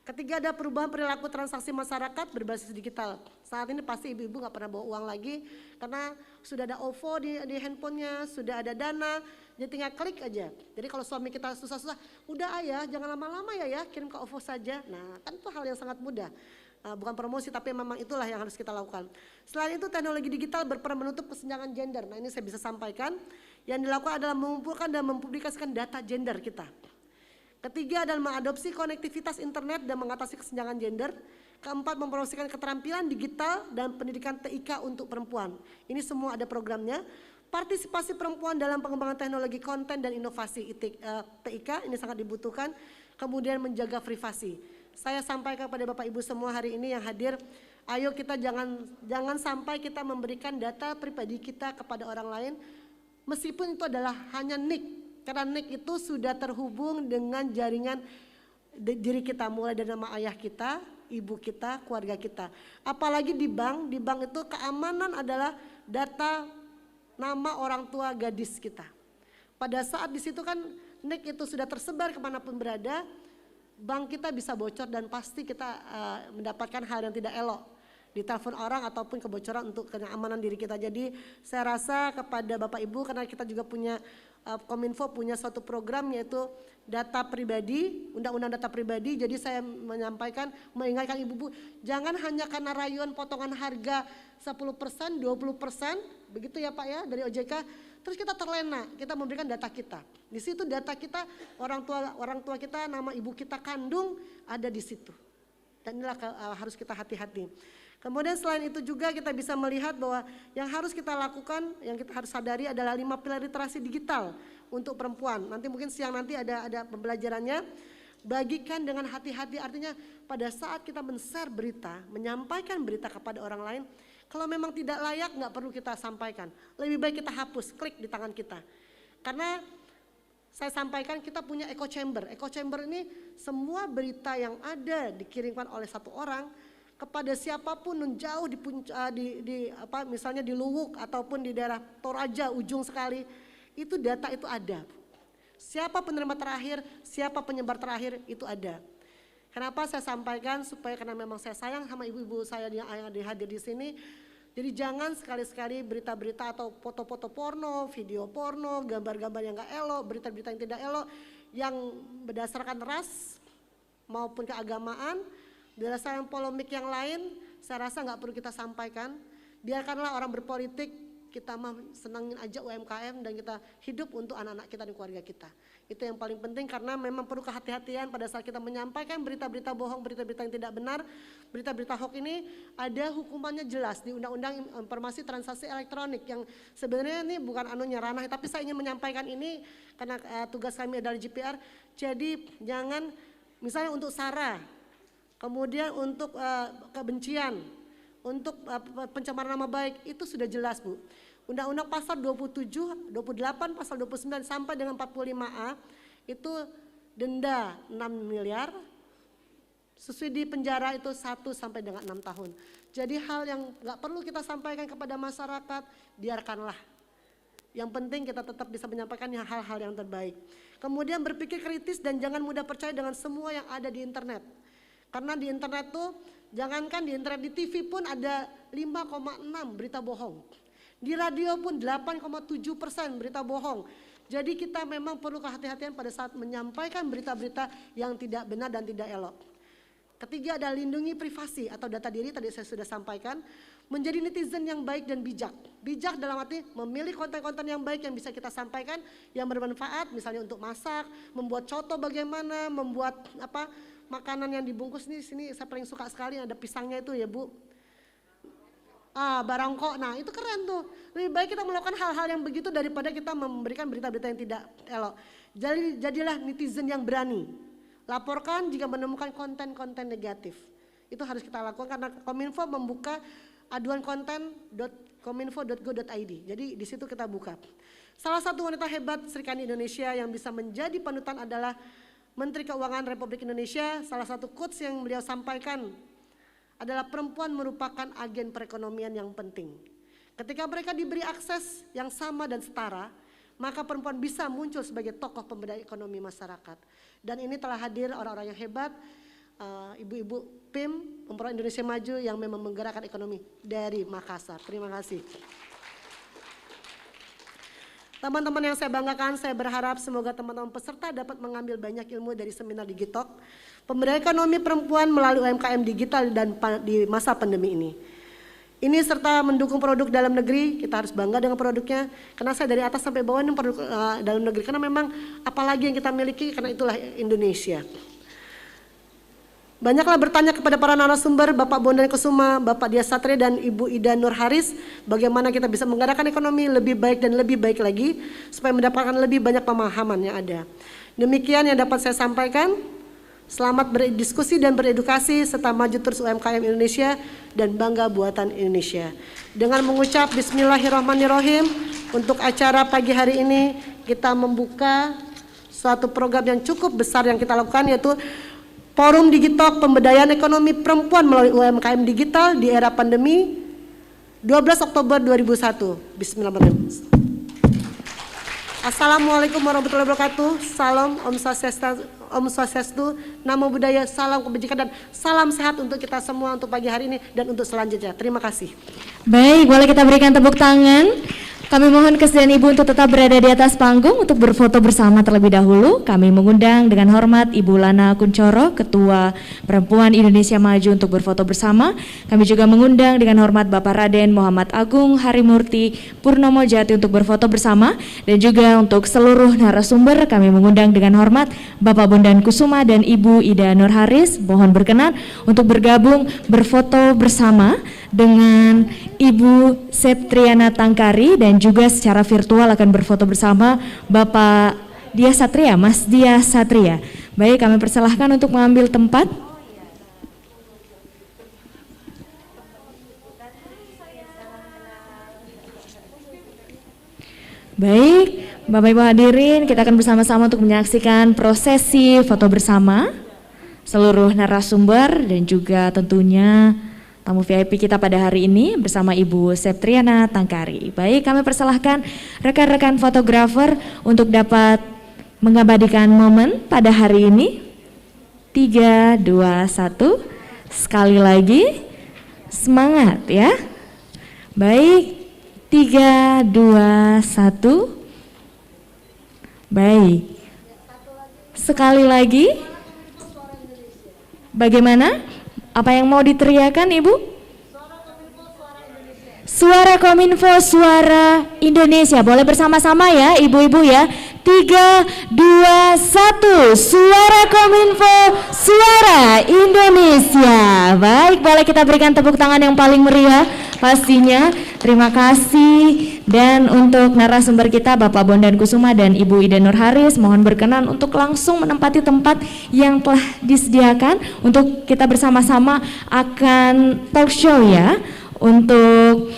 Ketiga, ada perubahan perilaku transaksi masyarakat berbasis digital. Saat ini pasti ibu-ibu nggak pernah bawa uang lagi karena sudah ada OVO di handphonenya, sudah ada Dana, jadi tinggal klik aja. Jadi kalau suami kita susah-susah, udah ayah jangan lama-lama ya kirim ke OVO saja. Nah kan itu hal yang sangat mudah. Bukan promosi tapi memang itulah yang harus kita lakukan. Selain itu teknologi digital berperan menutup kesenjangan gender. Nah ini saya bisa sampaikan, yang dilakukan adalah mengumpulkan dan mempublikasikan data gender kita. Ketiga adalah mengadopsi konektivitas internet dan mengatasi kesenjangan gender. Keempat, mempromosikan keterampilan digital dan pendidikan TIK untuk perempuan. Ini semua ada programnya. Partisipasi perempuan dalam pengembangan teknologi konten dan inovasi TIK ini sangat dibutuhkan. Kemudian menjaga privasi. Saya sampaikan kepada Bapak Ibu semua hari ini yang hadir, ayo kita jangan sampai kita memberikan data pribadi kita kepada orang lain, meskipun itu adalah hanya NIK, karena NIK itu sudah terhubung dengan jaringan diri kita, mulai dari nama ayah kita, ibu kita, keluarga kita. Apalagi di bank itu keamanan adalah data nama orang tua gadis kita. Pada saat di situ kan NIK itu sudah tersebar kemanapun berada, bank kita bisa bocor dan pasti kita mendapatkan hal yang tidak elok di telepon orang ataupun kebocoran untuk keamanan diri kita. Jadi saya rasa kepada Bapak Ibu, karena kita juga punya Kominfo punya suatu program yaitu data pribadi, undang-undang data pribadi. Jadi saya mengingatkan ibu-ibu, jangan hanya karena rayuan potongan harga 10%, 20%, begitu ya Pak ya dari OJK, terus kita terlena, kita memberikan data kita. Di situ data kita, orang tua kita, nama ibu kita kandung ada di situ. Dan inilah harus kita hati-hati. Kemudian selain itu juga kita bisa melihat bahwa yang harus kita lakukan, yang kita harus sadari adalah 5 pilar literasi digital untuk perempuan. Nanti mungkin siang nanti ada pembelajarannya. Bagikan dengan hati-hati, artinya pada saat kita men-share berita, menyampaikan berita kepada orang lain, kalau memang tidak layak nggak perlu kita sampaikan. Lebih baik kita hapus, klik di tangan kita. Karena saya sampaikan kita punya echo chamber. Echo chamber ini semua berita yang ada dikirimkan oleh satu orang kepada siapapun yang jauh misalnya di Luwuk ataupun di daerah Toraja ujung sekali, itu data itu ada. Siapa penerima terakhir, siapa penyebar terakhir itu ada. Kenapa saya sampaikan? Supaya karena memang saya sayang sama ibu-ibu saya yang hadir di sini. Jadi jangan sekali-sekali berita-berita atau foto-foto porno, video porno, gambar-gambar yang gak elok, berita-berita yang tidak elok, yang berdasarkan ras maupun keagamaan, berdasarkan polemik yang lain, saya rasa nggak perlu kita sampaikan. Biarkanlah orang berpolitik, kita mah senangin aja UMKM dan kita hidup untuk anak-anak kita dan keluarga kita. Itu yang paling penting, karena memang perlu kehati-hatian pada saat kita menyampaikan berita-berita bohong, berita-berita yang tidak benar, berita-berita hoax ini ada hukumannya jelas di Undang-Undang Informasi Transaksi Elektronik yang sebenarnya ini bukan ranah, tapi saya ingin menyampaikan ini karena tugas kami adalah GPR. Jadi jangan misalnya untuk SARA, kemudian untuk kebencian, untuk pencemaran nama baik, itu sudah jelas Bu. Undang-Undang pasal 27, 28, pasal 29 sampai dengan 45A itu denda 6 miliar, subsidi penjara itu 1 sampai dengan 6 tahun. Jadi hal yang nggak perlu kita sampaikan kepada masyarakat, biarkanlah. Yang penting kita tetap bisa menyampaikan hal-hal yang terbaik. Kemudian berpikir kritis dan jangan mudah percaya dengan semua yang ada di internet. Karena di internet tuh, jangankan di internet, di TV pun ada 5,6 berita bohong. Di radio pun 8,7% berita bohong. Jadi kita memang perlu kehati-hatian pada saat menyampaikan berita-berita yang tidak benar dan tidak elok. Ketiga adalah lindungi privasi atau data diri, tadi saya sudah sampaikan. Menjadi netizen yang baik dan bijak. Bijak dalam arti memilih konten-konten yang baik yang bisa kita sampaikan, yang bermanfaat, misalnya untuk masak, membuat contoh bagaimana, membuat makanan yang dibungkus nih, sini saya paling suka sekali ada pisangnya itu ya Bu. Barongko, nah itu keren tuh. Lebih baik kita melakukan hal-hal yang begitu daripada kita memberikan berita-berita yang tidak elok. Jadi jadilah netizen yang berani. Laporkan jika menemukan konten-konten negatif. Itu harus kita lakukan karena Kominfo membuka aduan konten.kominfo.go.id. Jadi di situ kita buka. Salah satu wanita hebat Sri Kandi Indonesia yang bisa menjadi panutan adalah Menteri Keuangan Republik Indonesia. Salah satu quotes yang beliau sampaikan adalah perempuan merupakan agen perekonomian yang penting. Ketika mereka diberi akses yang sama dan setara, maka perempuan bisa muncul sebagai tokoh pemberdaya ekonomi masyarakat. Dan ini telah hadir orang-orang yang hebat, ibu-ibu PIM Perempuan Indonesia Maju yang memang menggerakkan ekonomi dari Makassar. Terima kasih. Teman-teman yang saya banggakan, saya berharap semoga teman-teman peserta dapat mengambil banyak ilmu dari seminar Digitalk, pemberdayaan ekonomi perempuan melalui UMKM digital dan di masa pandemi ini. Ini serta mendukung produk dalam negeri, kita harus bangga dengan produknya, karena saya dari atas sampai bawah ini produk dalam negeri, karena memang apalagi yang kita miliki, karena itulah Indonesia. Banyaklah bertanya kepada para narasumber, Bapak Bondan Kusuma, Bapak Dia Satria, dan Ibu Ida Nur Haris, bagaimana kita bisa menggerakkan ekonomi lebih baik dan lebih baik lagi, supaya mendapatkan lebih banyak pemahaman yang ada. Demikian yang dapat saya sampaikan. Selamat berdiskusi dan beredukasi, serta maju terus UMKM Indonesia dan bangga buatan Indonesia. Dengan mengucap Bismillahirrahmanirrahim, untuk acara pagi hari ini kita membuka suatu program yang cukup besar yang kita lakukan, yaitu Forum Digitalk Pemberdayaan Ekonomi Perempuan melalui UMKM Digital di era pandemi 12 Oktober 2001. Bismillahirrahmanirrahim. Assalamualaikum warahmatullahi wabarakatuh. Salam Om Swastiastu, Namo Buddhaya, salam kebajikan dan salam sehat untuk kita semua untuk pagi hari ini dan untuk selanjutnya. Terima kasih. Baik, boleh kita berikan tepuk tangan. Kami mohon kesediaan Ibu untuk tetap berada di atas panggung untuk berfoto bersama terlebih dahulu. Kami mengundang dengan hormat Ibu Lana Kuncoro, Ketua Perempuan Indonesia Maju untuk berfoto bersama. Kami juga mengundang dengan hormat Bapak Raden Muhammad Agung Harimurti Purnomo Jati untuk berfoto bersama. Dan juga untuk seluruh narasumber kami mengundang dengan hormat Bapak Bondan Kusuma dan Ibu Ida Nur Haris. Mohon berkenan untuk bergabung berfoto bersama dengan Ibu Septriana Tangkari, dan juga secara virtual akan berfoto bersama Bapak Dia Satria, Mas Dia Satria. Baik, kami persilahkan untuk mengambil tempat. Baik, Bapak Ibu hadirin, kita akan bersama-sama untuk menyaksikan prosesi foto bersama seluruh narasumber dan juga tentunya tamu VIP kita pada hari ini bersama Ibu Septriana Tangkari. Baik, kami persilahkan rekan-rekan fotografer untuk dapat mengabadikan momen pada hari ini. 3, 2, 1, sekali lagi, semangat ya. Baik, 3, 2, 1, baik. Sekali lagi, bagaimana? Apa yang mau diteriakan Ibu? Suara Kominfo, suara Indonesia. Boleh bersama-sama ya Ibu-ibu ya. 3, 2, 1. Suara Kominfo, suara Indonesia. Baik, boleh kita berikan tepuk tangan yang paling meriah pastinya. Terima kasih. Dan untuk narasumber kita Bapak Bondan Kusuma dan Ibu Ida Nur Haris, mohon berkenan untuk langsung menempati tempat yang telah disediakan untuk kita bersama-sama akan talk show ya untuk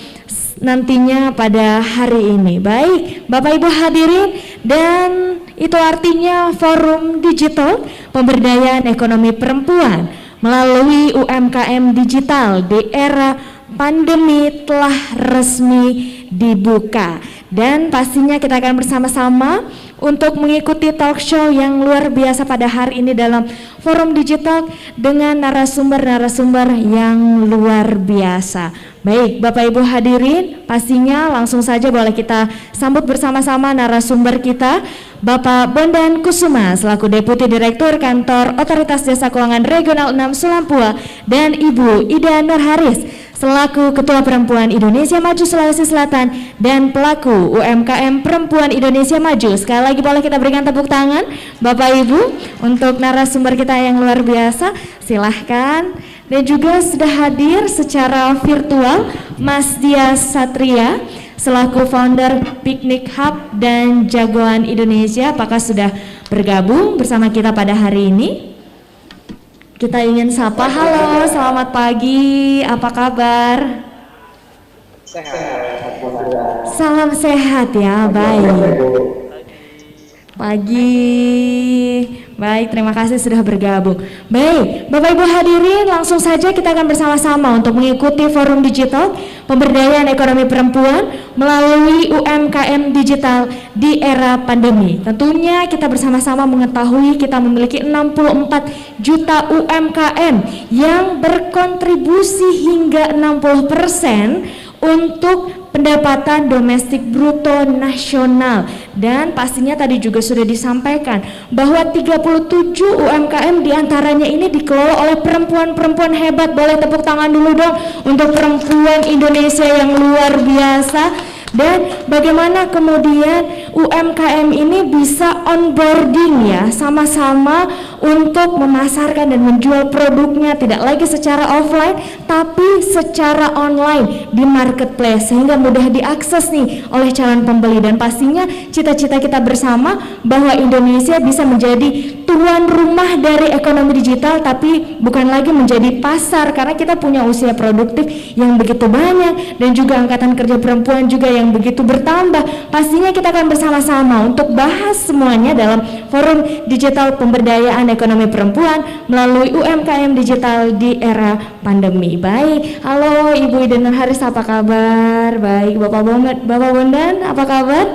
nantinya pada hari ini. Baik, Bapak Ibu hadirin, dan itu artinya Forum Digital Pemberdayaan Ekonomi Perempuan melalui UMKM Digital di era pandemi telah resmi dibuka, dan pastinya kita akan bersama-sama untuk mengikuti talk show yang luar biasa pada hari ini dalam Forum Digital dengan narasumber-narasumber yang luar biasa. Baik, Bapak Ibu hadirin, pastinya langsung saja boleh kita sambut bersama-sama narasumber kita, Bapak Bondan Kusuma selaku Deputi Direktur Kantor Otoritas Jasa Keuangan Regional 6 Sulampua, dan Ibu Ida Nur Haris selaku Ketua Perempuan Indonesia Maju Sulawesi Selatan dan pelaku UMKM Perempuan Indonesia Maju. Sekali lagi boleh kita berikan tepuk tangan Bapak Ibu untuk narasumber kita yang luar biasa. Silahkan. Dan juga sudah hadir secara virtual Mas Dia Satria selaku founder Piknik Hub dan Jagoan Indonesia. Apakah sudah bergabung bersama kita pada hari ini? Kita ingin sapa, halo, selamat pagi, apa kabar? Sehat. Salam sehat ya, baik. Pagi, Baik, terima kasih sudah bergabung. Baik, Bapak Ibu hadirin, langsung saja kita akan bersama-sama untuk mengikuti forum digital pemberdayaan ekonomi perempuan melalui UMKM digital di era pandemi. Tentunya kita bersama-sama mengetahui kita memiliki 64 juta UMKM yang berkontribusi hingga 60% untuk pendapatan domestik bruto nasional, dan pastinya tadi juga sudah disampaikan bahwa 37 UMKM diantaranya ini dikelola oleh perempuan-perempuan hebat. Boleh tepuk tangan dulu dong untuk perempuan Indonesia yang luar biasa. Dan bagaimana kemudian UMKM ini bisa onboarding ya, sama-sama untuk memasarkan dan menjual produknya tidak lagi secara offline tapi secara online di marketplace, sehingga mudah diakses nih oleh calon pembeli. Dan pastinya cita-cita kita bersama bahwa Indonesia bisa menjadi tuan rumah dari ekonomi digital, tapi bukan lagi menjadi pasar, karena kita punya usia produktif yang begitu banyak dan juga angkatan kerja perempuan juga yang begitu bertambah. Pastinya kita akan bersama-sama untuk bahas semuanya dalam forum digital pemberdayaan ekonomi perempuan melalui UMKM digital di era pandemi. Baik, halo Ibu Ida Nurharis, apa kabar? Baik, Bapak Bondan, apa kabar?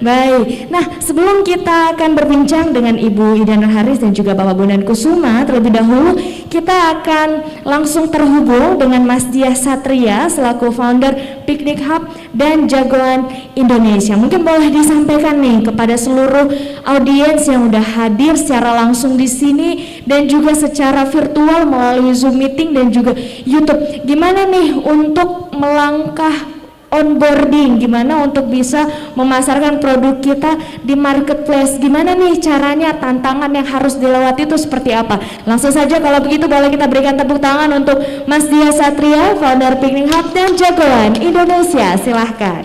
Baik, nah sebelum kita akan berbincang dengan Ibu Ida Nurharis dan juga Bapak Bondan Kusuma, terlebih dahulu kita akan langsung terhubung dengan Mas Diah Satria selaku founder Piknik Hub dan Jagoan Indonesia. Mungkin boleh disampaikan nih kepada seluruh audiens yang udah hadir secara langsung di sini dan juga secara virtual melalui Zoom meeting dan juga YouTube. Gimana nih untuk melangkah onboarding, gimana untuk bisa memasarkan produk kita di marketplace, gimana nih caranya, tantangan yang harus dilewati itu seperti apa? Langsung saja kalau begitu boleh kita berikan tepuk tangan untuk Mas Diah Satria, founder Piknik Hub dan Jagoan Indonesia, silahkan.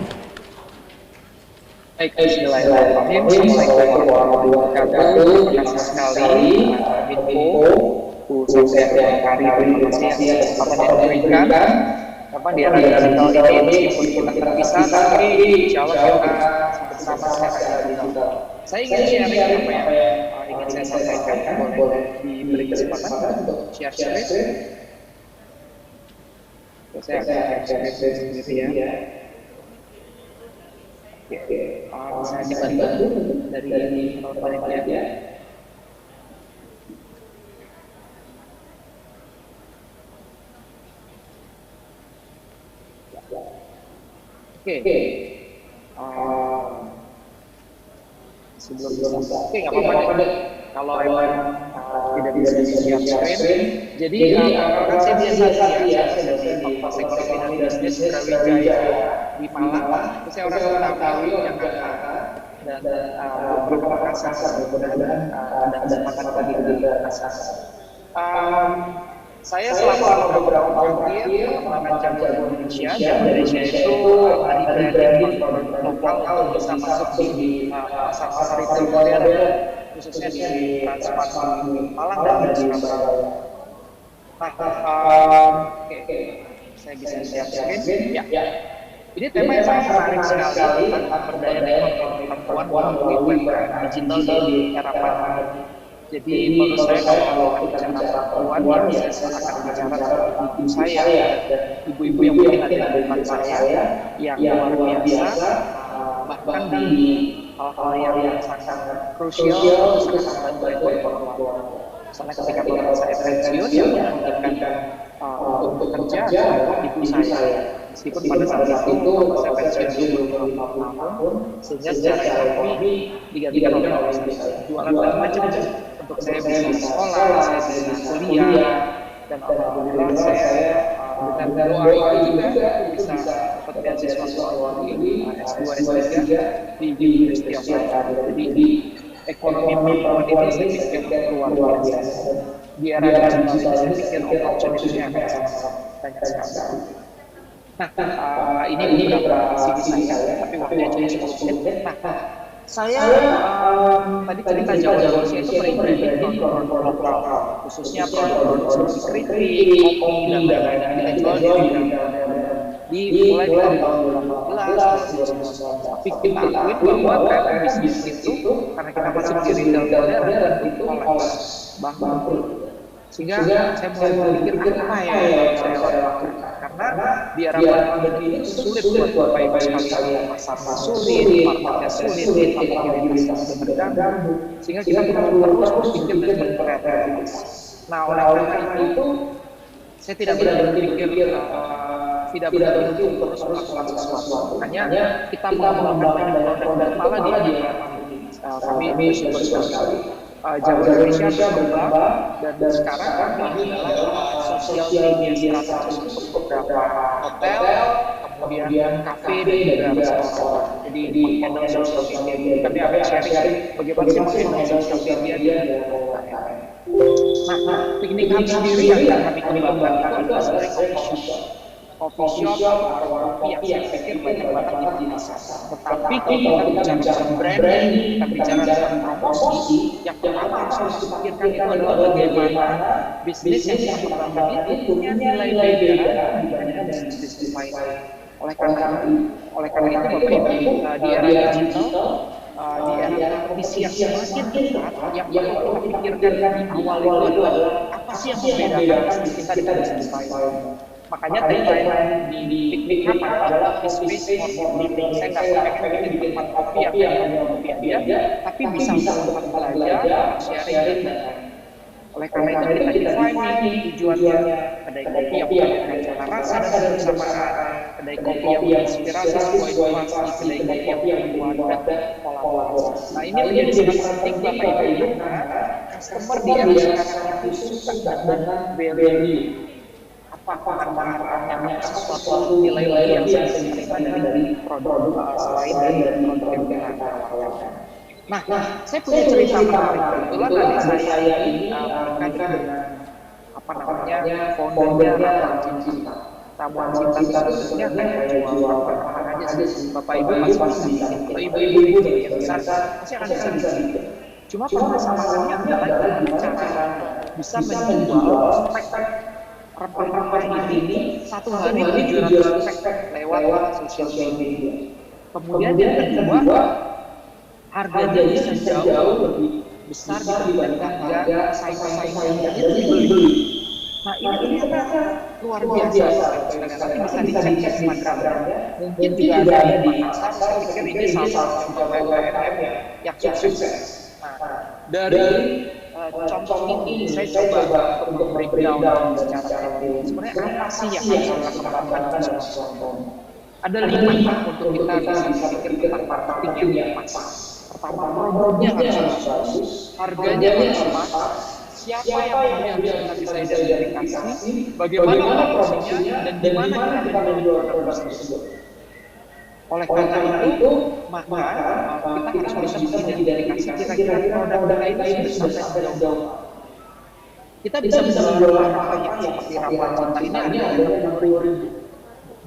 Baik, bismillahirrahmanirrahim. Assalamualaikum warahmatullahi wabarakatuh. Terima kasih sekali info Bu Satria Hari terima kasih atas kesempatan yang diberikan. Kapan di era digital ini meskipun kita terpisah, tapi insya Allah kita bersama secara digital. Saya ingin sharing apa yang ingin saya sampaikan. Boleh diberi kesempatan untuk share screen. Saya akan share screen sendiri ya. Oke, bisa dibantu dari teman-teman ya. Oke, sebelum oke nggak apa-apa deh kalau tidak bisa di-share screen. Jadi kan saya biasa di Fakultas Ekonomi dan Bisnis Brawijaya di Malang. Itu saya orang Betawi Jakarta dan beberapa Makassar. Mudah-mudahan ada kesempatan lagi di Makassar. Saya selama beberapa tahun melakukan Jagoan Indonesia. Jagoan Indonesia itu hari branding produk lokal untuk bisa masuk di pasar-pasar retail modern, khususnya di Transmart Malang dan di Surabaya. Oke, saya bisa share screen. Ya. Ini tema yang sangat menarik sekali tentang pemberdayaan ekonomi perempuan melalui UMKM digital di era pandemi. Jadi menurut saya kalau bicara perempuan ya saya akan bicara tentang ibu saya dan ibu-ibu yang mungkin ada di depan saya yang luar biasa, bahkan di hal-hal yang sangat krusial untuk membantu ekonomi. Misalnya ketika bapak saya pensiun yang menentukan untuk bekerja adalah ibu saya. Meskipun pada saat itu saya pensiun belum 4 tahun, sehingga secara ekonomi digantikan oleh saya jualan macam-macam. Untuk saya bisa sekolah, saya bisa kuliah, dan alhamdulillah saya dengan doa itu juga bisa dapat beasiswa luar negeri S2, S3 di University of London. Jadi ekonomi perempuan ini saya pikir luar biasa. Di era digital saya pikir opportunity-nya akan sangat banyak sekali. Nah, ini beberapa CV saya, tapi waktunya cuma 10 menit. Saya tadi cerita Jagoan Indonesia itu branding produk lokal, khususnya produk-produk seperti keripik, kopi, dan lain-lain. Kita jual di mulai di tahun 2018, tapi kita akuin bahwa tren bisnis itu karena kita masuk di retail modern itu kolaps, bangkrut. Sehingga saya mulai berpikir apa ya yang saya lakukan, karena di era pandemi ini sulit buat Bapak Ibu sekalian, pasar sulit, marketnya sulit, kapabilitas sudah terganggu, sehingga kita perlu terus berpikir dan berkreativitas. Nah, oleh karena itu saya tidak berpikir tidak berhenti untuk terus melakukan sesuatu. Hanya kita mengembangkan produk malah di kami bersyukur sekali. Jawa Indonesia berkembang dan sekarang kami adalah sosial media strategis untuk beberapa hotel, kemudian kafe dan juga restoran. Jadi di handle sosial media kami akan sharing bagaimana sih menghandle sosial media di Nah, Piknik Hub sendiri yang kami kembangkan itu adalah sebagai coffee shop atau warung kopi yang saya pikir banyak banget di pasar. Tetapi kita bicara tentang branding, kita bicara tentang promosi, yang pertama harus dipikirkan itu adalah bagaimana bisnis yang kita kembangkan itu punya nilai beda dibandingkan bisnis lain. Oleh karena itu Bapak Ibu, di era digital, di era kompetisi yang semakin ketat, yang perlu kita pikirkan di awal itu adalah apa sih yang membedakan bisnis kita dengan bisnis lain. Makanya tagline di Piknik Hub adalah space for meeting. Saya nggak pengen bikin tempat kopi yang hanya kopi aja, tapi bisa tempat belajar, sharing, dan oleh karena itu kita define tujuannya kedai kopi yang punya cita rasa dan kebersamaan, kedai kopi yang menginspirasi sebuah inovasi, kedai kopi yang membuat kolaborasi. Nah, ini menjadi sangat penting Bapak Ibu, karena customer di era sekarang itu suka dengan value. Apa manfaatnya, sesuatu nilai-nilai yang saya terima dari produk selain dari produk yang kita tawarkan. Nah, saya punya cerita menarik. Kebetulan adik saya ini menikah dengan foundernya Ramuan Cinta. Ramuan Cinta itu sebenarnya kayak jual bahan aja sih. Bapak Ibu masih bisa bikin. Kalau ibu-ibu yang besar pasti akan bisa bikin. Cuma permasalahannya adalah cara bisa menjual spek rempah-rempah ini satu hari 700 spek lewat sosial media. Kemudian yang kedua, harganya bisa jauh lebih besar dibandingkan harga saing-saing yang itu dibeli. Nah, ini ternyata luar biasa. Tapi bisa dicek di Instagramnya. Mungkin juga ada di Makassar. Saya pikir ini salah satu UMKM yang sukses. Nah, dari contoh ini saya coba untuk breakdown secara detail. Sebenarnya apa sih yang harus kita kembangkan dalam sesuatu? Ada 5 untuk kita bisa pikir tentang marketing yang pas. Pertama, produknya harus bagus, harganya harus pas, siapa yang harus kita bisa identifikasi, bagaimana promosinya, dan di mana kita menjual produk tersebut. Oleh karena itu, maka kita harus bisa mengidentifikasi kira-kira produk kita ini sudah sampai sejauh. Kita bisa menjual barang seperti Ramuan Cinta ini ada 60.000.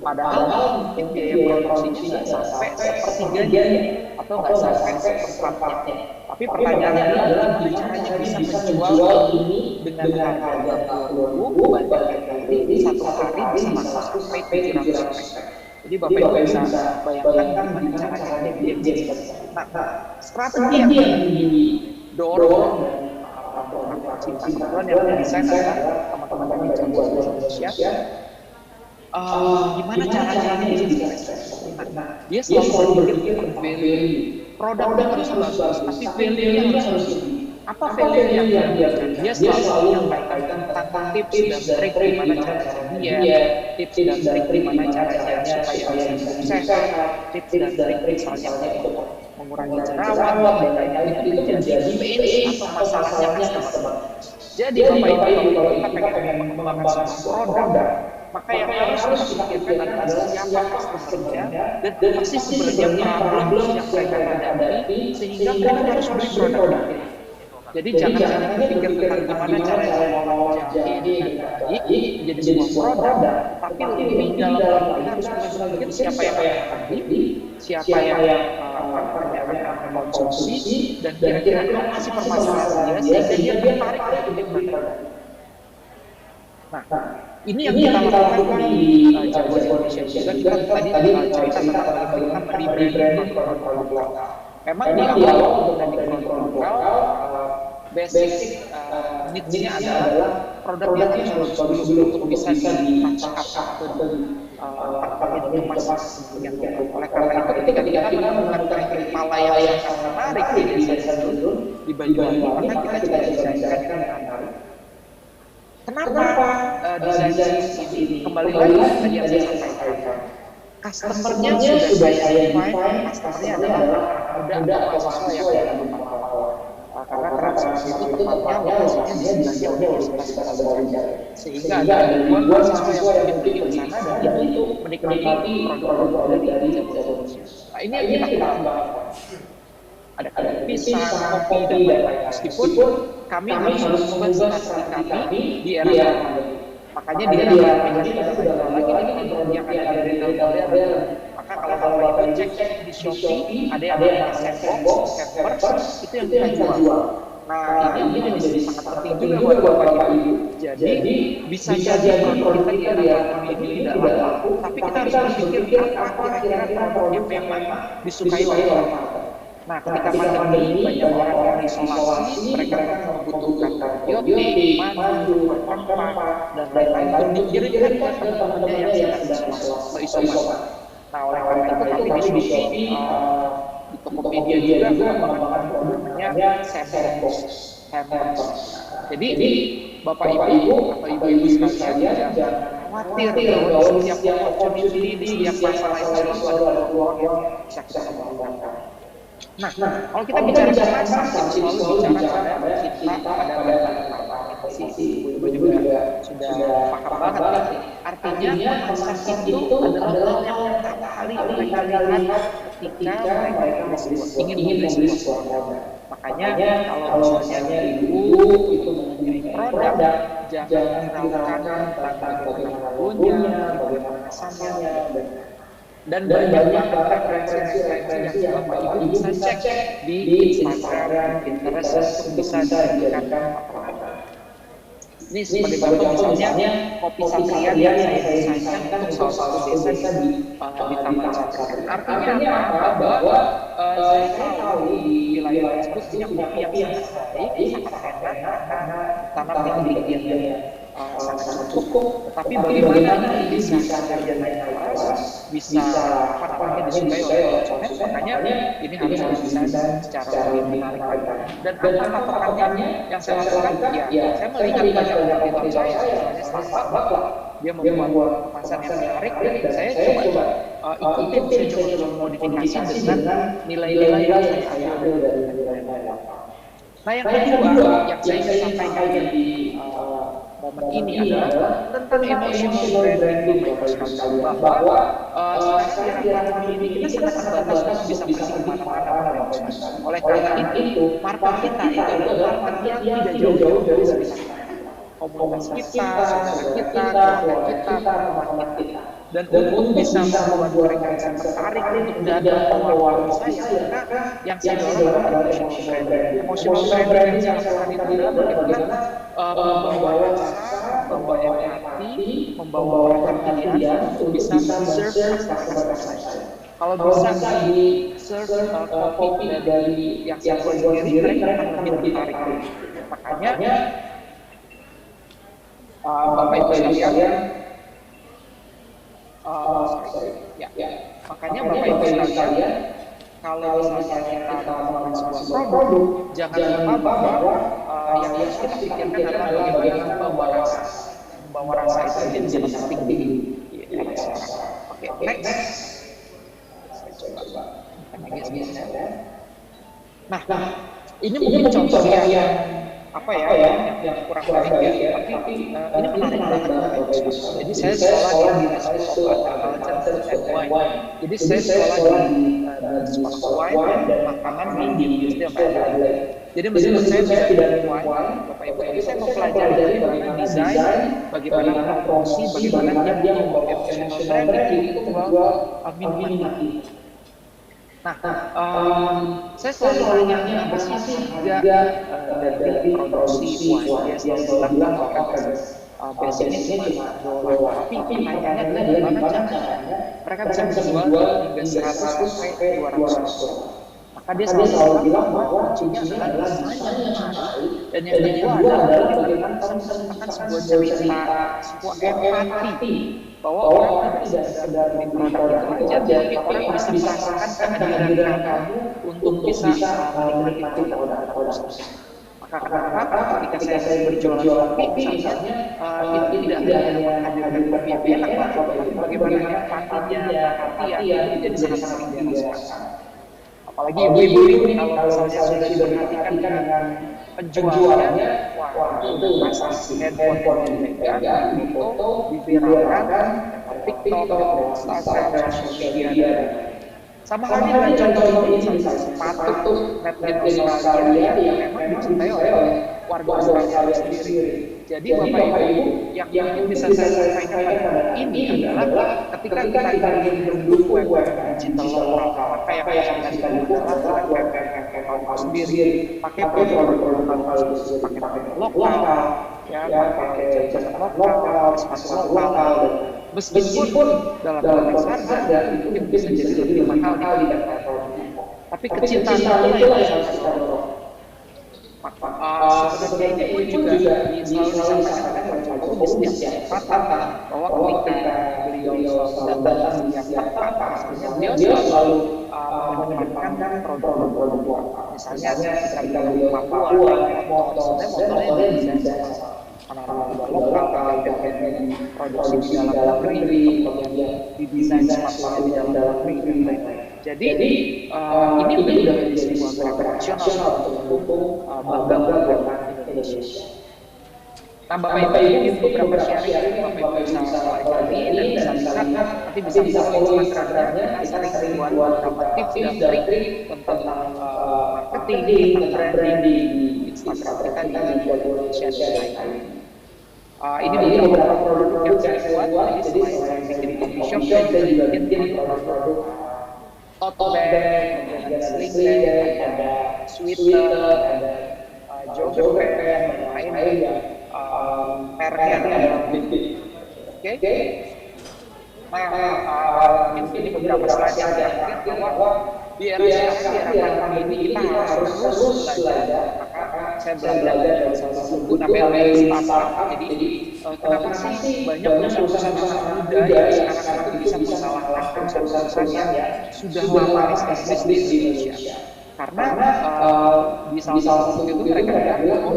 Padahal yang biaya produksinya nggak sampai sepertiganya atau nggak sampai seperempatnya. Tapi pertanyaannya adalah gimana caranya bisa menjual ini dengan harga 20.000 bandingkan ini satu hari bisa masuk sampai 700. Jadi Bapak Ibu bisa bayangkan gimana caranya dia bisa. Nah, strategi yang didorong Ramuan Cinta kebetulan yang mendesain adalah teman-teman dari Jawa Indonesia. Gimana caranya ini bisa sukses? Nah, dia selalu berpikir tentang value. Produknya harus bagus, tapi value-nya harus tinggi. Apa value yang dia berikan? Dia selalu menyampaikan tentang tips dan trik gimana caranya dia, tips dan trik gimana caranya supaya bisa sukses, tips dan trik misalnya untuk mengurangi jerawat, dan lain-lain itu menjadi pain atau masalahnya customer. Jadi Bapak Ibu, kalau kita pengen mengembangkan sebuah produk, maka yang harus kita pikirkan adalah siapa customer-nya dan apa sih sebenarnya problem yang mereka hadapi sehingga mereka harus beli produk kita. Jadi jangan hanya berpikir tentang gimana caranya mengolah jahe dengan baik menjadi sebuah produk, tapi lebih dalam kita harus berpikir siapa yang akan beli, siapa yang akan mengkonsumsi, dan kira-kira apa sih permasalahan dia sehingga dia tertarik untuk beli produk. Nah, ini yang kita lakukan di Jagoan Indonesia juga. Kita tadi cerita tentang bagaimana kita rebranding produk lokal. Memang di awal untuk rebranding produk lokal, basic needs-nya adalah produknya harus bagus dulu untuk bisa di-touch up atau dikemas yang baik. Oleh karena itu, ketika kita menemukan trik pala yang sangat menarik di desa dulu di Banyuwangi, maka kita coba desainkan dengan menarik. Kenapa desain ini? Kembali lagi tadi yang saya sampaikan, customer-nya sudah saya define, customer-nya adalah muda atau mahasiswa yang karena transaksi itu tepatnya lokasinya di sebelahnya Universitas Al-Azhar, sehingga ada ribuan mahasiswa yang pergi ke sana dan itu menikmati produk-produk dari Jagoan. Nah, ini yang kita kembangkan. Ada pisang, kopi, dan lain-lain. Meskipun kami harus membatasi kami di era pandemi. Makanya di era pandemi kita sudah lagi yang ada di retail modern. Maka kalau Bapak Ibu cek di Shopee, ada yang namanya sandbox, hampers, itu yang kita jual. Nah, ini menjadi sangat penting juga buat Bapak Ibu. Jadi bisa jadi produk kita di era pandemi ini tidak laku, tapi kita harus berpikir apa kira-kira produk yang memang disukai oleh orang. Nah, ketika pandemi banyak orang yang isolasi, mereka membutuhkan antibiotik, madu, rempah, dan lain-lain untuk dikirimkan ke teman-temannya yang sedang isolasi. Nah, oleh karena itu kami di Shopee, di Tokopedia juga mengembangkan produk namanya Sandbox. Jadi Bapak Ibu atau Ibu-ibu sekalian jangan khawatir bahwa di setiap opportunity, di setiap masalah itu selalu ada peluang yang bisa kita kembangkan. Nah, kalau kita bicara kemasan, kita selalu bicara pada kita ada posisi. Ibu juga sudah paham banget. Artinya kemasan itu adalah yang pertama kali mereka lihat ketika mereka ingin membeli sebuah produk. Makanya kalau misalnya ibu itu mempunyai produk, jangan hiraukan tentang bagaimana logonya, bagaimana kemasannya, dan banyak banget referensi yang Bapak Ibu bisa cek di Instagram, Pinterest, untuk bisa dijadikan apa-apa. Ini sebagai contoh misalnya kopi Satria yang saya desainkan untuk salah satu desa di Taman Satria. Artinya apa? Bahwa saya tahu di wilayah tersebut punya kopi yang sangat baik, sangat enak, karena tanam di ketinggian yang sangat cukup. Tapi bagaimana ini bisa harga naik kelas, bisa apa namanya disukai oleh konsumen? Makanya ini harus didesain secara lebih menarik lagi. Dan apa patokannya yang saya lakukan? Ya, saya melihat banyak kompetitor saya, misalnya Starbucks, dia membuat kemasan yang menarik, dan saya coba ikutin, saya coba modifikasi dengan nilai-nilai yang saya ambil dari nilai-nilai. Nah, yang kedua yang saya ingin sampaikan di momen ini adalah tentang emotional branding bahwa sekarang di era pandemi ini kita sangat terbatas untuk bisa pergi kemana-mana. Oleh karena itu, market kita itu adalah market yang tidak jauh-jauh dari sekitar komunitas kita, saudara kita, keluarga kita, teman-teman kita. Dan untuk bisa membuat mereka tertarik untuk datang ke warung saya, maka yang saya dorong adalah emotional branding. Emotional branding yang saya lakukan itu adalah bagaimana membawa rasa, membawa empati, membawa perhatian untuk bisa serve customer saya. Kalau bisa di serve kopi dari yang saya buat sendiri, mereka akan lebih tertarik. Makanya Bapak Ibu sekalian, makanya Bapak Ibu sekalian, kalau misalnya kita membangun sebuah produk, jangan lupa bahwa yang harus kita pikirkan adalah bagaimana membawa rasa itu menjadi penting di masyarakat. Oke, next. Saya coba Nah, ini mungkin contoh yang yang kurang baik ya, tapi ini menarik banget. Jadi saya sekolah di Dinas Culture and Wine. Jadi saya sekolah di sekolah wine dan makanan di industri yang lain. Jadi meskipun saya tidak di wine, Bapak Ibu, jadi saya mempelajari bagaimana desain, bagaimana promosi, bagaimana dia membawa emotional branding itu membawa minati. Nah, saya selalu nanya apa sih dari produksi wine yang dilakukan oleh basicnya cuma jualan, tapi pertanyaannya adalah gimana caranya mereka bisa menjual hingga 100 sampai 200 ton. Maka dia selalu bilang bahwa kuncinya adalah desainnya yang menarik, dan yang kedua adalah bagaimana bisa menciptakan sebuah cerita, sebuah empati, bahwa orang tidak sekedar membeli produk itu aja, tapi orang bisa merasakan kehadiran kamu untuk bisa menikmati produk tersebut. Maka kenapa ketika saya berjualan kopi misalnya, itu tidak hanya menghadirkan kopi yang enak, tapi bagaimana empatinya, perhatian itu jadi sangat penting dirasakan. Apalagi ibu-ibu ini kalau misalnya sudah diperhatikan dengan penjualnya, wah itu pasang handphone dipegang, foto, diviralkan, TikTok, Instagram, sosial media. Sama halnya dengan contoh ini, sepatu made in Australia yang memang dicintai oleh warga Australia sendiri. Jadi Bapak Ibu, yang ingin bisa saya sampaikan ini adalah ketika kita ingin mendukung UMKM digital lokal, maka yang harus kita dukung adalah UMKM lokal sendiri, pakai produk-produk pakai lokal, ya, pakai jasa lokal, sepatu lokal. Meskipun dalam konteks harga itu bisa jadi lebih mahal di produk, tapi kecintaan itu yang harus kita dorong. Sebenarnya ini juga selalu disampaikan oleh Pak Jokowi di setiap kesempatan, bahwa ketika beliau datang di setiap tempat, beliau selalu mengedepankan produk-produk lokal. Misalnya ketika beliau di Papua, motornya bisa anak-anak lokal, yang diproduksi di dalam negeri, kemudian didesain sepatu di dalam negeri. Jadi ini sudah menjadi sebuah gerakan nasional untuk mendukung bangga buatan Indonesia. Tambah Bapak Ibu ini beberapa sharing Bapak Ibu bisa pelajari dan bisa lihat, nanti bisa follow Instagramnya, sering buat beberapa tips dan trik tentang marketing, tentang branding di Instagram kita di Indonesia. Ini beberapa produk yang saya buat, jadi selain saya bikin di coffee shop, saya juga bikin produk tote bag, ada sling bag, ada sweater, ada jogger bag, dan lain-lain mereknya adalah Big. Oke? Nah, ini beberapa slide yang saya lihat bahwa di era pandemi ini kita harus terus belajar. Maka saya belajar dari salah satu buku namanya Startup. Jadi kenapa sih banyak perusahaan muda yang sekarang itu bisa mengalahkan perusahaan yang sudah lama established di Indonesia? Karena di salah satu itu mereka bilang,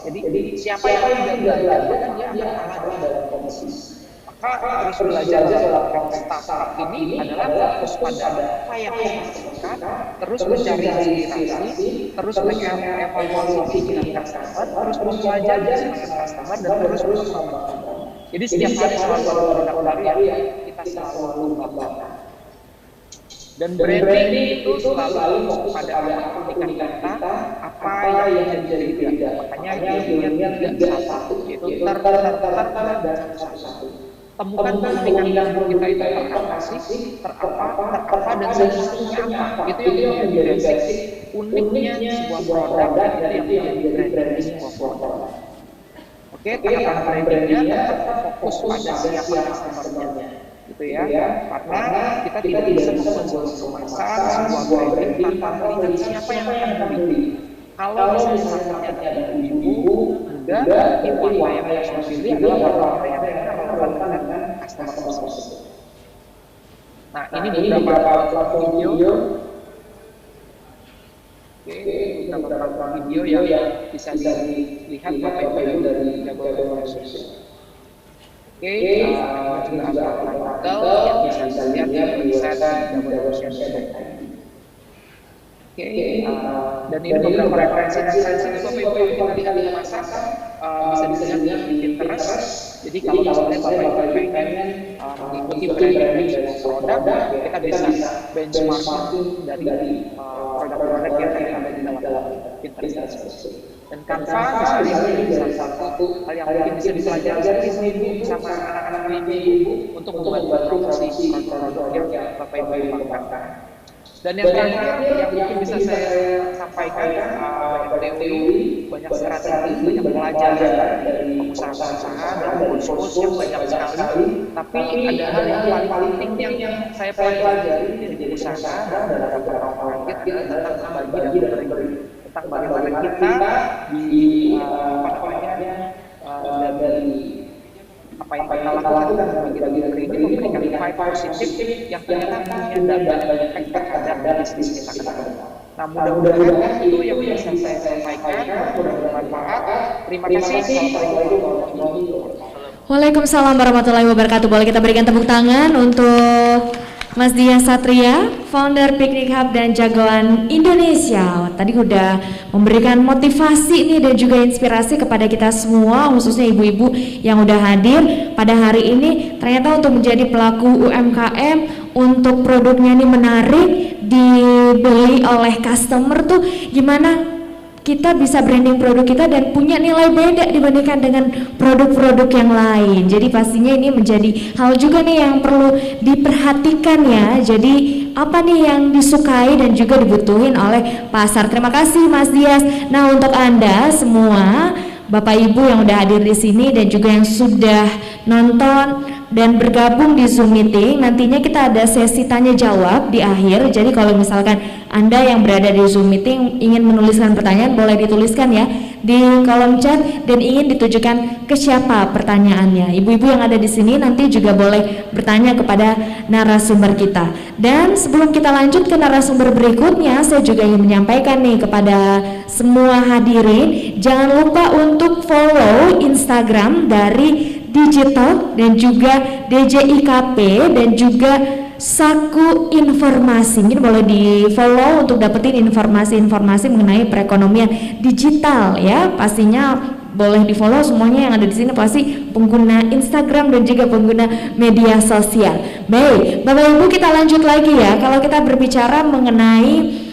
jadi siapa yang tidak belajar dia akan kalah dalam kompetisi. Maka terus belajar dalam startup ini adalah fokus pada apa yang kita lakukan, terus mencari inspirasi, terus mengevaluasi kinerja customer, terus mempelajari customer, dan terus mengembangkan. Jadi setiap hari selalu ada produk baru yang kita selalu kembangkan. Dan branding itu selalu fokus pada keunikan kita, apa yang menjadi beda. Makanya dia tidak satu, yaitu dan satu. Temukan keunikan kita itu terapa dan sesungguhnya apa. Itu yang menjadi basic uniknya sebuah produk, dan itu yang menjadi branding sebuah produk. Oke, tahapan brandingnya tetap fokus pada siapa customer-nya, gitu ya. Karena kita tidak bisa membuat kemasan sebuah branding tanpa melihat siapa yang akan membeli. Kalau misalnya marketnya ada ibu-ibu muda, warna yang harus dipilih adalah warna yang relevan dengan customer tersebut. Nah, ini beberapa video. Oke, beberapa video yang bisa dilihat Bapak Ibu dari Jagoan Sosial. Oke, juga ada artikel yang bisa dilihat di website Jagoan Sosial. Oke, dan ini beberapa referensi itu Bapak Ibu yang kita lihat masak bisa dilihat di Pinterest. Jadi kalau misalnya Bapak Ibu pengen mengikuti branding dari produk, kita bisa benchmarking dari produk-produk yang ada di dalam Pinterest. Dan Canva misalnya ini salah satu hal yang mungkin bisa dipelajari sama anak-anak ibu untuk membuat promosi produk yang Bapak Ibu kembangkan. Dan yang terakhir yang mungkin bisa saya sampaikan, MDUI banyak strategi, banyak pelajaran dari pengusaha-pengusaha dan bos-bos yang banyak sekali. Tapi ada hal yang paling penting yang saya pelajari dari usaha dan dari beberapa market tentang bagi dan beri, tentang bagaimana kita di dari apa yang kita lakukan bagi ini memberikan impact positif yang ternyata punya banyak efek terhadap bisnis kita ke depan. Nah, mudah-mudahan itu yang bisa saya sampaikan, bermanfaat. Terima kasih. Assalamualaikum warahmatullahi wabarakatuh. Waalaikumsalam warahmatullahi wabarakatuh. Boleh kita berikan tepuk tangan untuk Mas Dias Satria, founder Piknik Hub dan Jagoan Indonesia. Tadi udah memberikan motivasi nih dan juga inspirasi kepada kita semua, khususnya ibu-ibu yang udah hadir pada hari ini. Ternyata untuk menjadi pelaku UMKM, untuk produknya ini menarik, dibeli oleh customer tuh gimana kita bisa branding produk kita dan punya nilai beda dibandingkan dengan produk-produk yang lain. Jadi pastinya ini menjadi hal juga nih yang perlu diperhatikan ya. Jadi apa nih yang disukai dan juga dibutuhin oleh pasar. Terima kasih Mas Dias. Nah, untuk Anda semua Bapak Ibu yang udah hadir di sini dan juga yang sudah nonton dan bergabung di Zoom meeting, nantinya kita ada sesi tanya jawab di akhir. Jadi kalau misalkan Anda yang berada di Zoom meeting ingin menuliskan pertanyaan, boleh dituliskan ya di kolom chat dan ingin ditujukan ke siapa pertanyaannya. Ibu-ibu yang ada di sini nanti juga boleh bertanya kepada narasumber kita. Dan sebelum kita lanjut ke narasumber berikutnya, saya juga ingin menyampaikan nih kepada semua hadirin, jangan lupa untuk follow Instagram dari Digital dan juga DJIKP dan juga Saku Informasi. Ini boleh di follow untuk dapetin informasi-informasi mengenai perekonomian digital ya. Pastinya boleh di follow semuanya yang ada di sini pasti pengguna Instagram dan juga pengguna media sosial. Baik, Bapak Ibu kita lanjut lagi ya. Kalau kita berbicara mengenai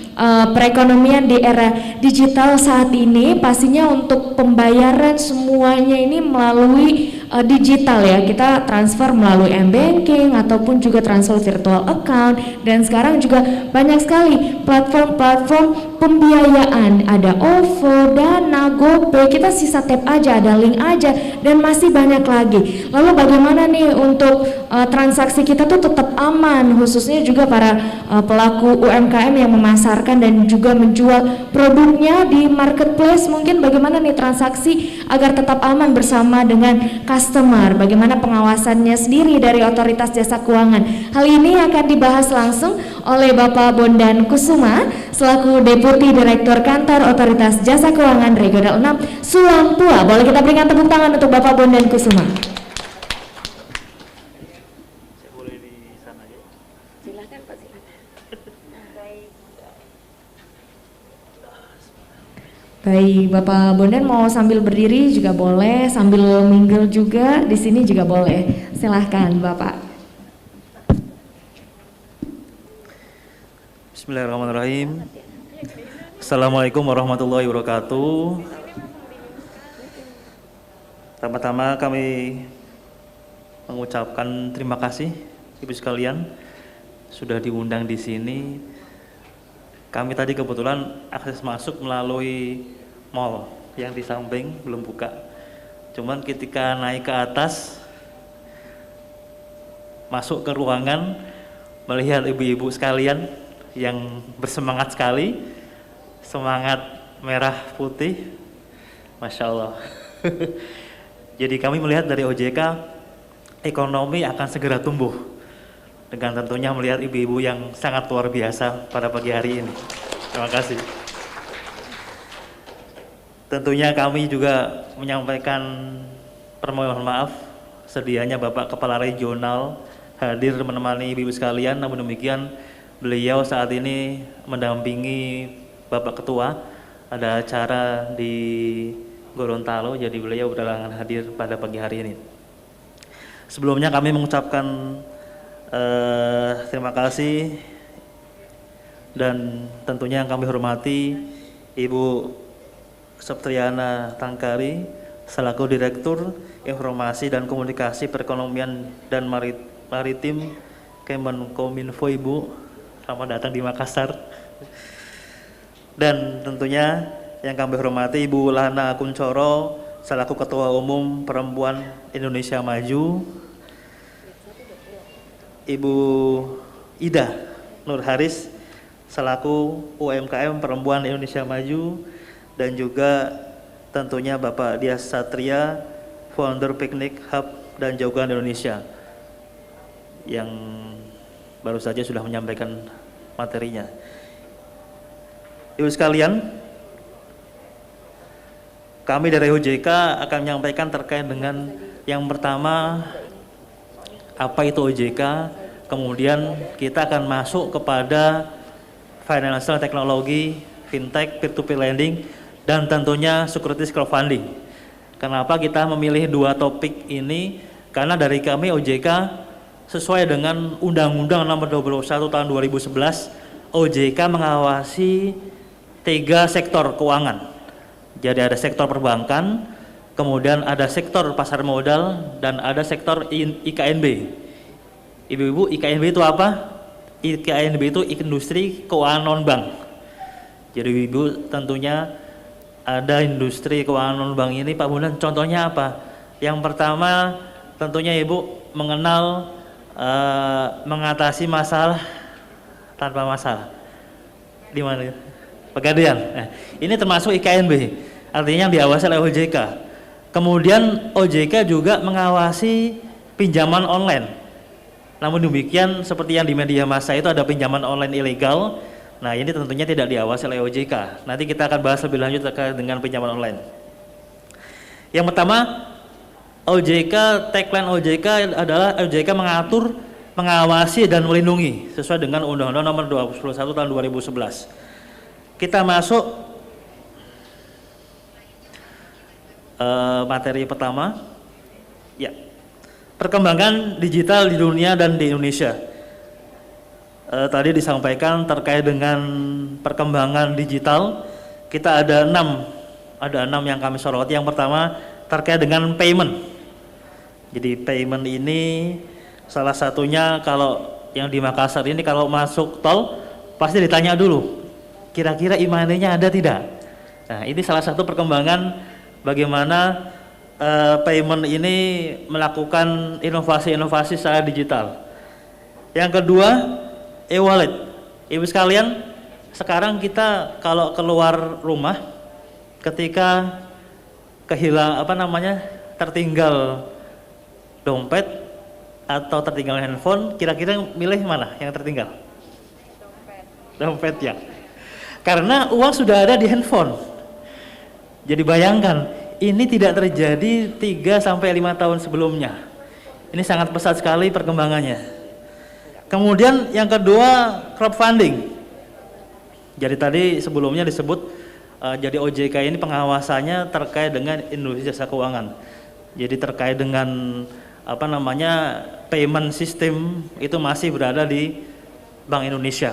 perekonomian di era digital saat ini, pastinya untuk pembayaran semuanya ini melalui digital ya. Kita transfer melalui m-banking ataupun juga transfer virtual account, dan sekarang juga banyak sekali platform-platform pembiayaan. Ada OVO, Dana, GoPay, kita sisa tap aja, ada link aja, dan masih banyak lagi. Lalu bagaimana nih untuk transaksi kita tuh tetap aman, khususnya juga para pelaku UMKM yang memasarkan dan juga menjual produknya di marketplace, mungkin bagaimana nih transaksi agar tetap aman bersama dengan customer, bagaimana pengawasannya sendiri dari Otoritas Jasa Keuangan. Hal ini akan dibahas langsung oleh Bapak Bondan Kusuma selaku Deputi Direktur Kantor Otoritas Jasa Keuangan Regional 6 Sulampua. Boleh kita berikan tepuk tangan untuk Bapak Bondan Kusuma. Baik, Bapak Bondan mau sambil berdiri juga boleh, sambil minggir juga di sini juga boleh. Silahkan, Bapak. Bismillahirrahmanirrahim. Assalamualaikum warahmatullahi wabarakatuh. Pertama-tama kami mengucapkan terima kasih Ibu sekalian sudah diundang di sini. Kami tadi kebetulan akses masuk melalui mall yang di samping belum buka. Cuman ketika naik ke atas, masuk ke ruangan, melihat ibu-ibu sekalian yang bersemangat sekali, semangat merah putih, Masya Allah. Jadi kami melihat dari OJK, ekonomi akan segera tumbuh, dengan tentunya melihat ibu-ibu yang sangat luar biasa pada pagi hari ini. Terima kasih. Tentunya kami juga menyampaikan permohonan maaf, sedianya Bapak Kepala Regional hadir menemani ibu-ibu sekalian, namun demikian beliau saat ini mendampingi Bapak Ketua, ada acara di Gorontalo, jadi beliau berhalangan hadir pada pagi hari ini. Sebelumnya kami mengucapkan terima kasih dan tentunya yang kami hormati Ibu Septriana Tangkari selaku Direktur Informasi dan Komunikasi Perekonomian dan Maritim Kemenkominfo. Ibu, selamat datang di Makassar. Dan tentunya yang kami hormati Ibu Lana Kuncoro selaku Ketua Umum Perempuan Indonesia Maju, Ibu Ida Nur Haris selaku UMKM Perempuan Indonesia Maju, dan juga tentunya Bapak Dias Satria, founder Piknik Hub dan Jagoan Indonesia, yang baru saja sudah menyampaikan materinya. Ibu sekalian, kami dari OJK akan menyampaikan terkait dengan yang pertama, apa itu OJK, kemudian kita akan masuk kepada financial technology, fintech, peer-to-peer lending, dan tentunya securities crowdfunding. Kenapa kita memilih dua topik ini? Karena dari kami OJK sesuai dengan Undang-Undang Nomor 21 Tahun 2011, OJK mengawasi 3 sektor keuangan. Jadi ada sektor perbankan, kemudian ada sektor pasar modal, dan ada sektor IKNB. Ibu-ibu, IKNB itu apa? IKNB itu industri keuangan non-bank. Jadi ibu tentunya ada industri keuangan non-bank ini, Pak Bundan, contohnya apa? Yang pertama tentunya ibu mengenal mengatasi masalah tanpa masalah. Di mana? Pegadaian. Nah, ini termasuk IKNB, artinya yang diawasi oleh OJK. Kemudian OJK juga mengawasi pinjaman online. Namun demikian seperti yang di media massa itu ada pinjaman online ilegal. Nah, ini tentunya tidak diawasi oleh OJK. Nanti kita akan bahas lebih lanjut terkait dengan pinjaman online. Yang pertama, OJK, tagline OJK adalah OJK mengatur, mengawasi dan melindungi sesuai dengan Undang-Undang Nomor 21 Tahun 2011. Kita masuk materi pertama, ya, perkembangan digital di dunia dan di Indonesia. Tadi disampaikan terkait dengan perkembangan digital, kita ada 6 yang kami soroti. Yang pertama terkait dengan payment. Jadi payment ini salah satunya, kalau yang di Makassar ini kalau masuk tol pasti ditanya dulu, kira-kira e-money-nya ada tidak? Nah, ini salah satu perkembangan bagaimana payment ini melakukan inovasi-inovasi secara digital. Yang kedua, e-wallet. Ibu sekalian, sekarang kita kalau keluar rumah ketika tertinggal dompet atau tertinggal handphone, kira-kira milih mana yang tertinggal? Dompet ya. Karena uang sudah ada di handphone. Jadi bayangkan, ini tidak terjadi 3-5 tahun sebelumnya. Ini sangat pesat sekali perkembangannya. Kemudian yang kedua, crowdfunding. Jadi tadi sebelumnya disebut, jadi OJK ini pengawasannya terkait dengan industri jasa keuangan. Jadi terkait dengan payment system itu masih berada di Bank Indonesia.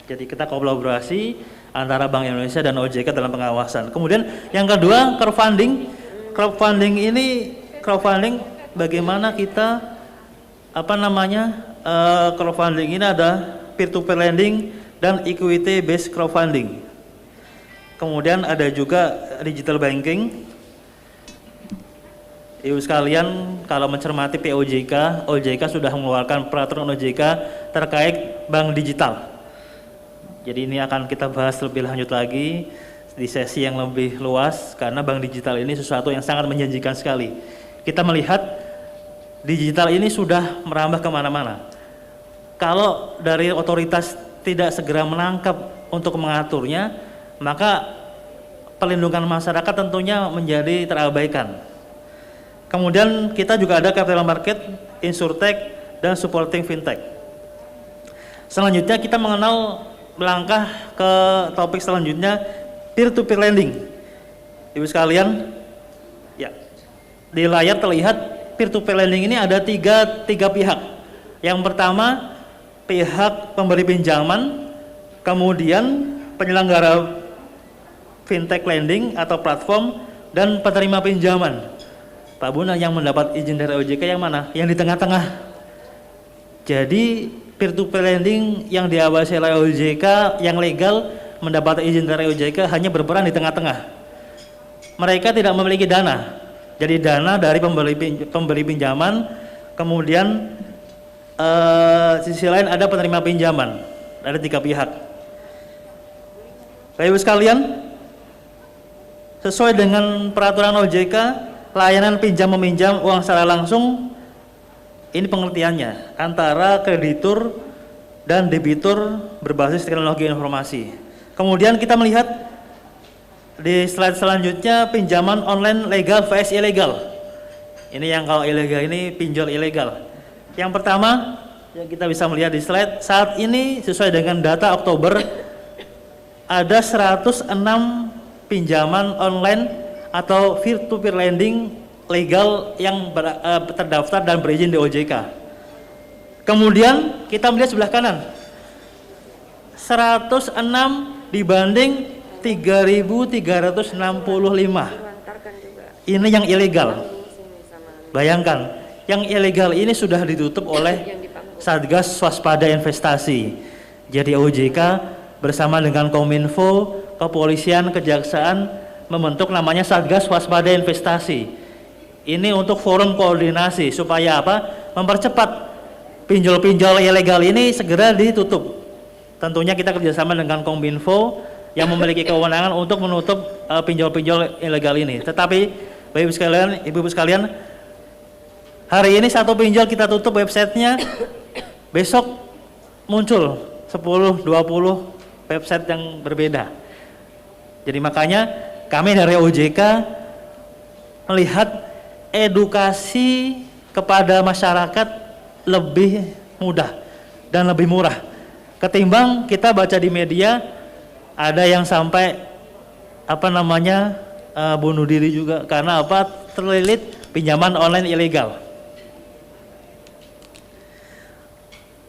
Jadi kita kolaborasi antara Bank Indonesia dan OJK dalam pengawasan. Kemudian yang kedua, crowdfunding. Crowdfunding bagaimana kita crowdfunding ini ada peer-to-peer lending dan equity based crowdfunding. Kemudian ada juga digital banking. Ibu sekalian, kalau mencermati POJK, OJK sudah mengeluarkan peraturan OJK terkait bank digital. Jadi ini akan kita bahas lebih lanjut lagi di sesi yang lebih luas, karena bank digital ini sesuatu yang sangat menjanjikan sekali. Kita melihat digital ini sudah merambah kemana-mana. Kalau dari otoritas tidak segera menangkap untuk mengaturnya, maka perlindungan masyarakat tentunya menjadi terabaikan. Kemudian kita juga ada capital market, insurtech, dan supporting fintech. Selanjutnya kita melangkah ke topik selanjutnya, peer-to-peer lending. Ibu sekalian, ya, di layar terlihat peer-to-peer lending ini ada tiga pihak. Yang pertama, pihak pemberi pinjaman, kemudian penyelenggara fintech lending atau platform, dan penerima pinjaman. Pak Buna, yang mendapat izin dari OJK yang mana? Yang di tengah-tengah. Jadi peer-to-peer lending yang diawasi oleh OJK yang legal mendapat izin dari OJK hanya berperan di tengah-tengah. Mereka tidak memiliki dana, jadi dana dari pemberi pinjaman, kemudian sisi lain ada penerima pinjaman, ada 3 pihak. Bapak Ibu sekalian, sesuai dengan peraturan OJK, layanan pinjam meminjam uang secara langsung ini pengertiannya antara kreditur dan debitur berbasis teknologi informasi. Kemudian kita melihat di slide selanjutnya pinjaman online legal vs ilegal. Ini yang kalau ilegal ini pinjol ilegal. Yang pertama yang kita bisa melihat di slide saat ini sesuai dengan data Oktober ada 106 pinjaman online atau peer-to-peer lending legal yang terdaftar dan berizin di OJK. Kemudian kita melihat sebelah kanan 106 dibanding 3.365. Ini yang ilegal. Bayangkan, yang ilegal ini sudah ditutup oleh Satgas Waspada Investasi. Jadi OJK bersama dengan Kominfo, Kepolisian, Kejaksaan membentuk namanya Satgas Waspada Investasi. Ini untuk forum koordinasi supaya apa? Mempercepat pinjol-pinjol ilegal ini segera ditutup. Tentunya kita kerjasama dengan Kominfo yang memiliki kewenangan untuk menutup pinjol-pinjol ilegal ini. Tetapi Bapak Ibu sekalian, Ibu-ibu sekalian, hari ini satu pinjol kita tutup websitenya, besok muncul 10-20 website yang berbeda. Jadi makanya kami dari OJK melihat edukasi kepada masyarakat lebih mudah dan lebih murah ketimbang kita baca di media ada yang sampai bunuh diri juga karena terlilit pinjaman online ilegal.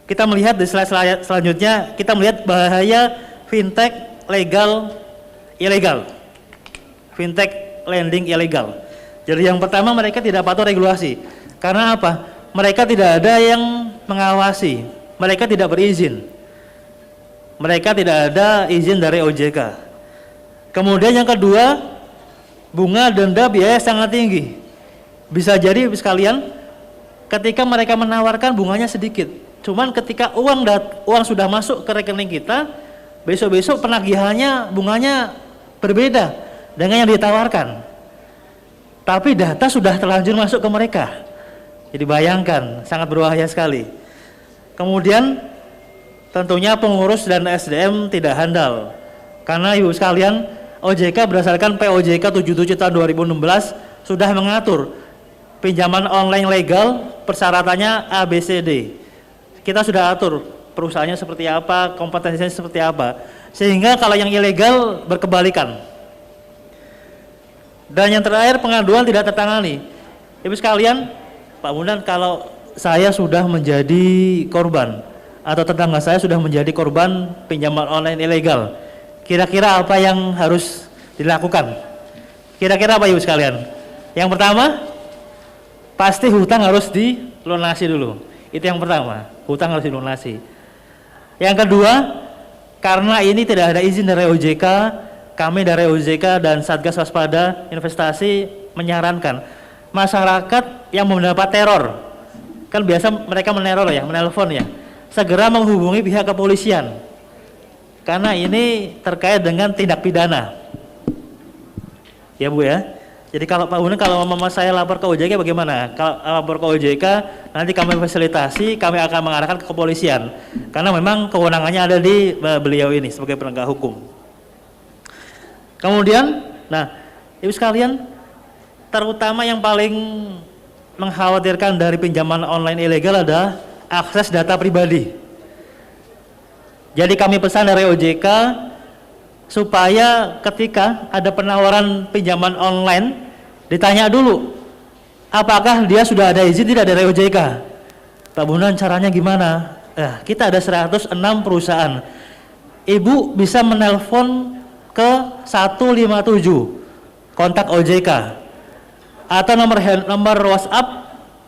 Kita melihat di slide selanjutnya, kita melihat bahaya fintech legal ilegal, fintech lending ilegal. Jadi yang pertama mereka tidak patuh regulasi. Karena apa? Mereka tidak ada yang mengawasi. Mereka tidak berizin. Mereka tidak ada izin dari OJK. Kemudian yang kedua, bunga denda biaya sangat tinggi. Bisa jadi sekalian ketika mereka menawarkan bunganya sedikit. Cuman ketika uang sudah masuk ke rekening kita, besok-besok penagihannya bunganya berbeda dengan yang ditawarkan. Tapi data sudah terlanjur masuk ke mereka. Jadi bayangkan, sangat berbahaya sekali. Kemudian tentunya pengurus dan SDM tidak handal. Karena Ibu sekalian, OJK berdasarkan POJK 77 tahun 2016 sudah mengatur pinjaman online legal persyaratannya ABCD. Kita sudah atur perusahaannya seperti apa, kompetensinya seperti apa. Sehingga kalau yang ilegal berkebalikan. Dan yang terakhir pengaduan tidak tertangani. Ibu sekalian, Pak Bundan, kalau saya sudah menjadi korban atau tetangga saya sudah menjadi korban pinjaman online ilegal, kira-kira apa yang harus dilakukan? Kira-kira apa Ibu sekalian? Yang pertama, pasti hutang harus dilunasi dulu. Itu yang pertama, hutang harus dilunasi. Yang kedua, karena ini tidak ada izin dari OJK, kami dari OJK dan Satgas Waspada Investasi menyarankan masyarakat yang mendapat teror, kan biasa mereka meneror ya, menelpon ya, segera menghubungi pihak kepolisian karena ini terkait dengan tindak pidana. Ya Bu ya. Jadi kalau Pak Bundan, kalau mama saya lapor ke OJK bagaimana? Kalau lapor ke OJK nanti kami fasilitasi, kami akan mengarahkan ke kepolisian karena memang kewenangannya ada di beliau ini sebagai penegak hukum. Kemudian, nah, Ibu sekalian, terutama yang paling mengkhawatirkan dari pinjaman online ilegal adalah akses data pribadi. Jadi kami pesan dari OJK supaya ketika ada penawaran pinjaman online ditanya dulu apakah dia sudah ada izin tidak dari OJK. Pak Bundan, caranya gimana? Kita ada 106 perusahaan. Ibu bisa menelpon ke 157 kontak OJK atau nomor WhatsApp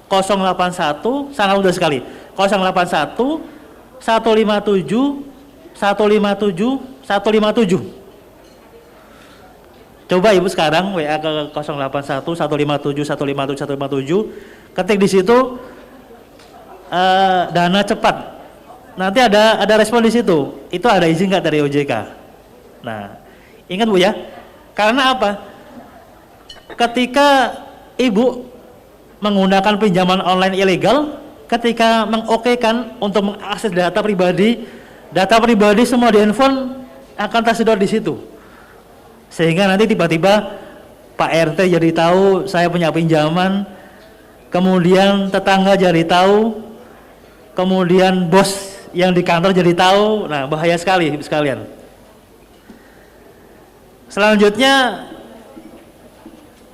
081, sangat mudah sekali, 081 157 157 157. Coba Ibu sekarang WA ke 081 157 157 157, ketik di situ dana cepat. Nanti ada respon di situ. Itu ada izin nggak dari OJK? Nah, ingat Bu ya. Karena apa? Ketika Ibu menggunakan pinjaman online ilegal, ketika mengokekan untuk mengakses data pribadi semua di handphone akan tersedot di situ. Sehingga nanti tiba-tiba Pak RT jadi tahu saya punya pinjaman, kemudian tetangga jadi tahu, kemudian bos yang di kantor jadi tahu. Nah, bahaya sekali Ibu sekalian. Selanjutnya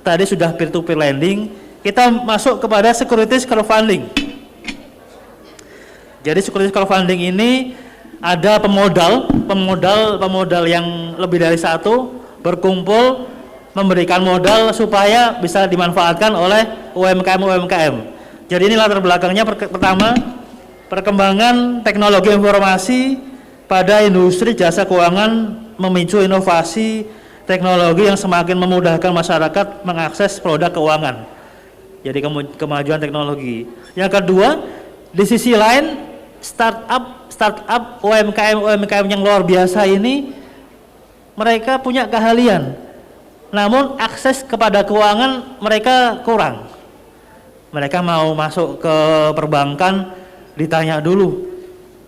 tadi sudah peer-to-peer lending, kita masuk kepada securities crowdfunding. Jadi securities crowdfunding ini ada pemodal yang lebih dari satu berkumpul memberikan modal supaya bisa dimanfaatkan oleh UMKM. Jadi ini latar belakangnya. Pertama, perkembangan teknologi informasi pada industri jasa keuangan memicu inovasi teknologi yang semakin memudahkan masyarakat mengakses produk keuangan. Jadi kemajuan teknologi. Yang kedua, di sisi lain startup UMKM yang luar biasa ini mereka punya keahlian, namun akses kepada keuangan mereka kurang. Mereka mau masuk ke perbankan, ditanya dulu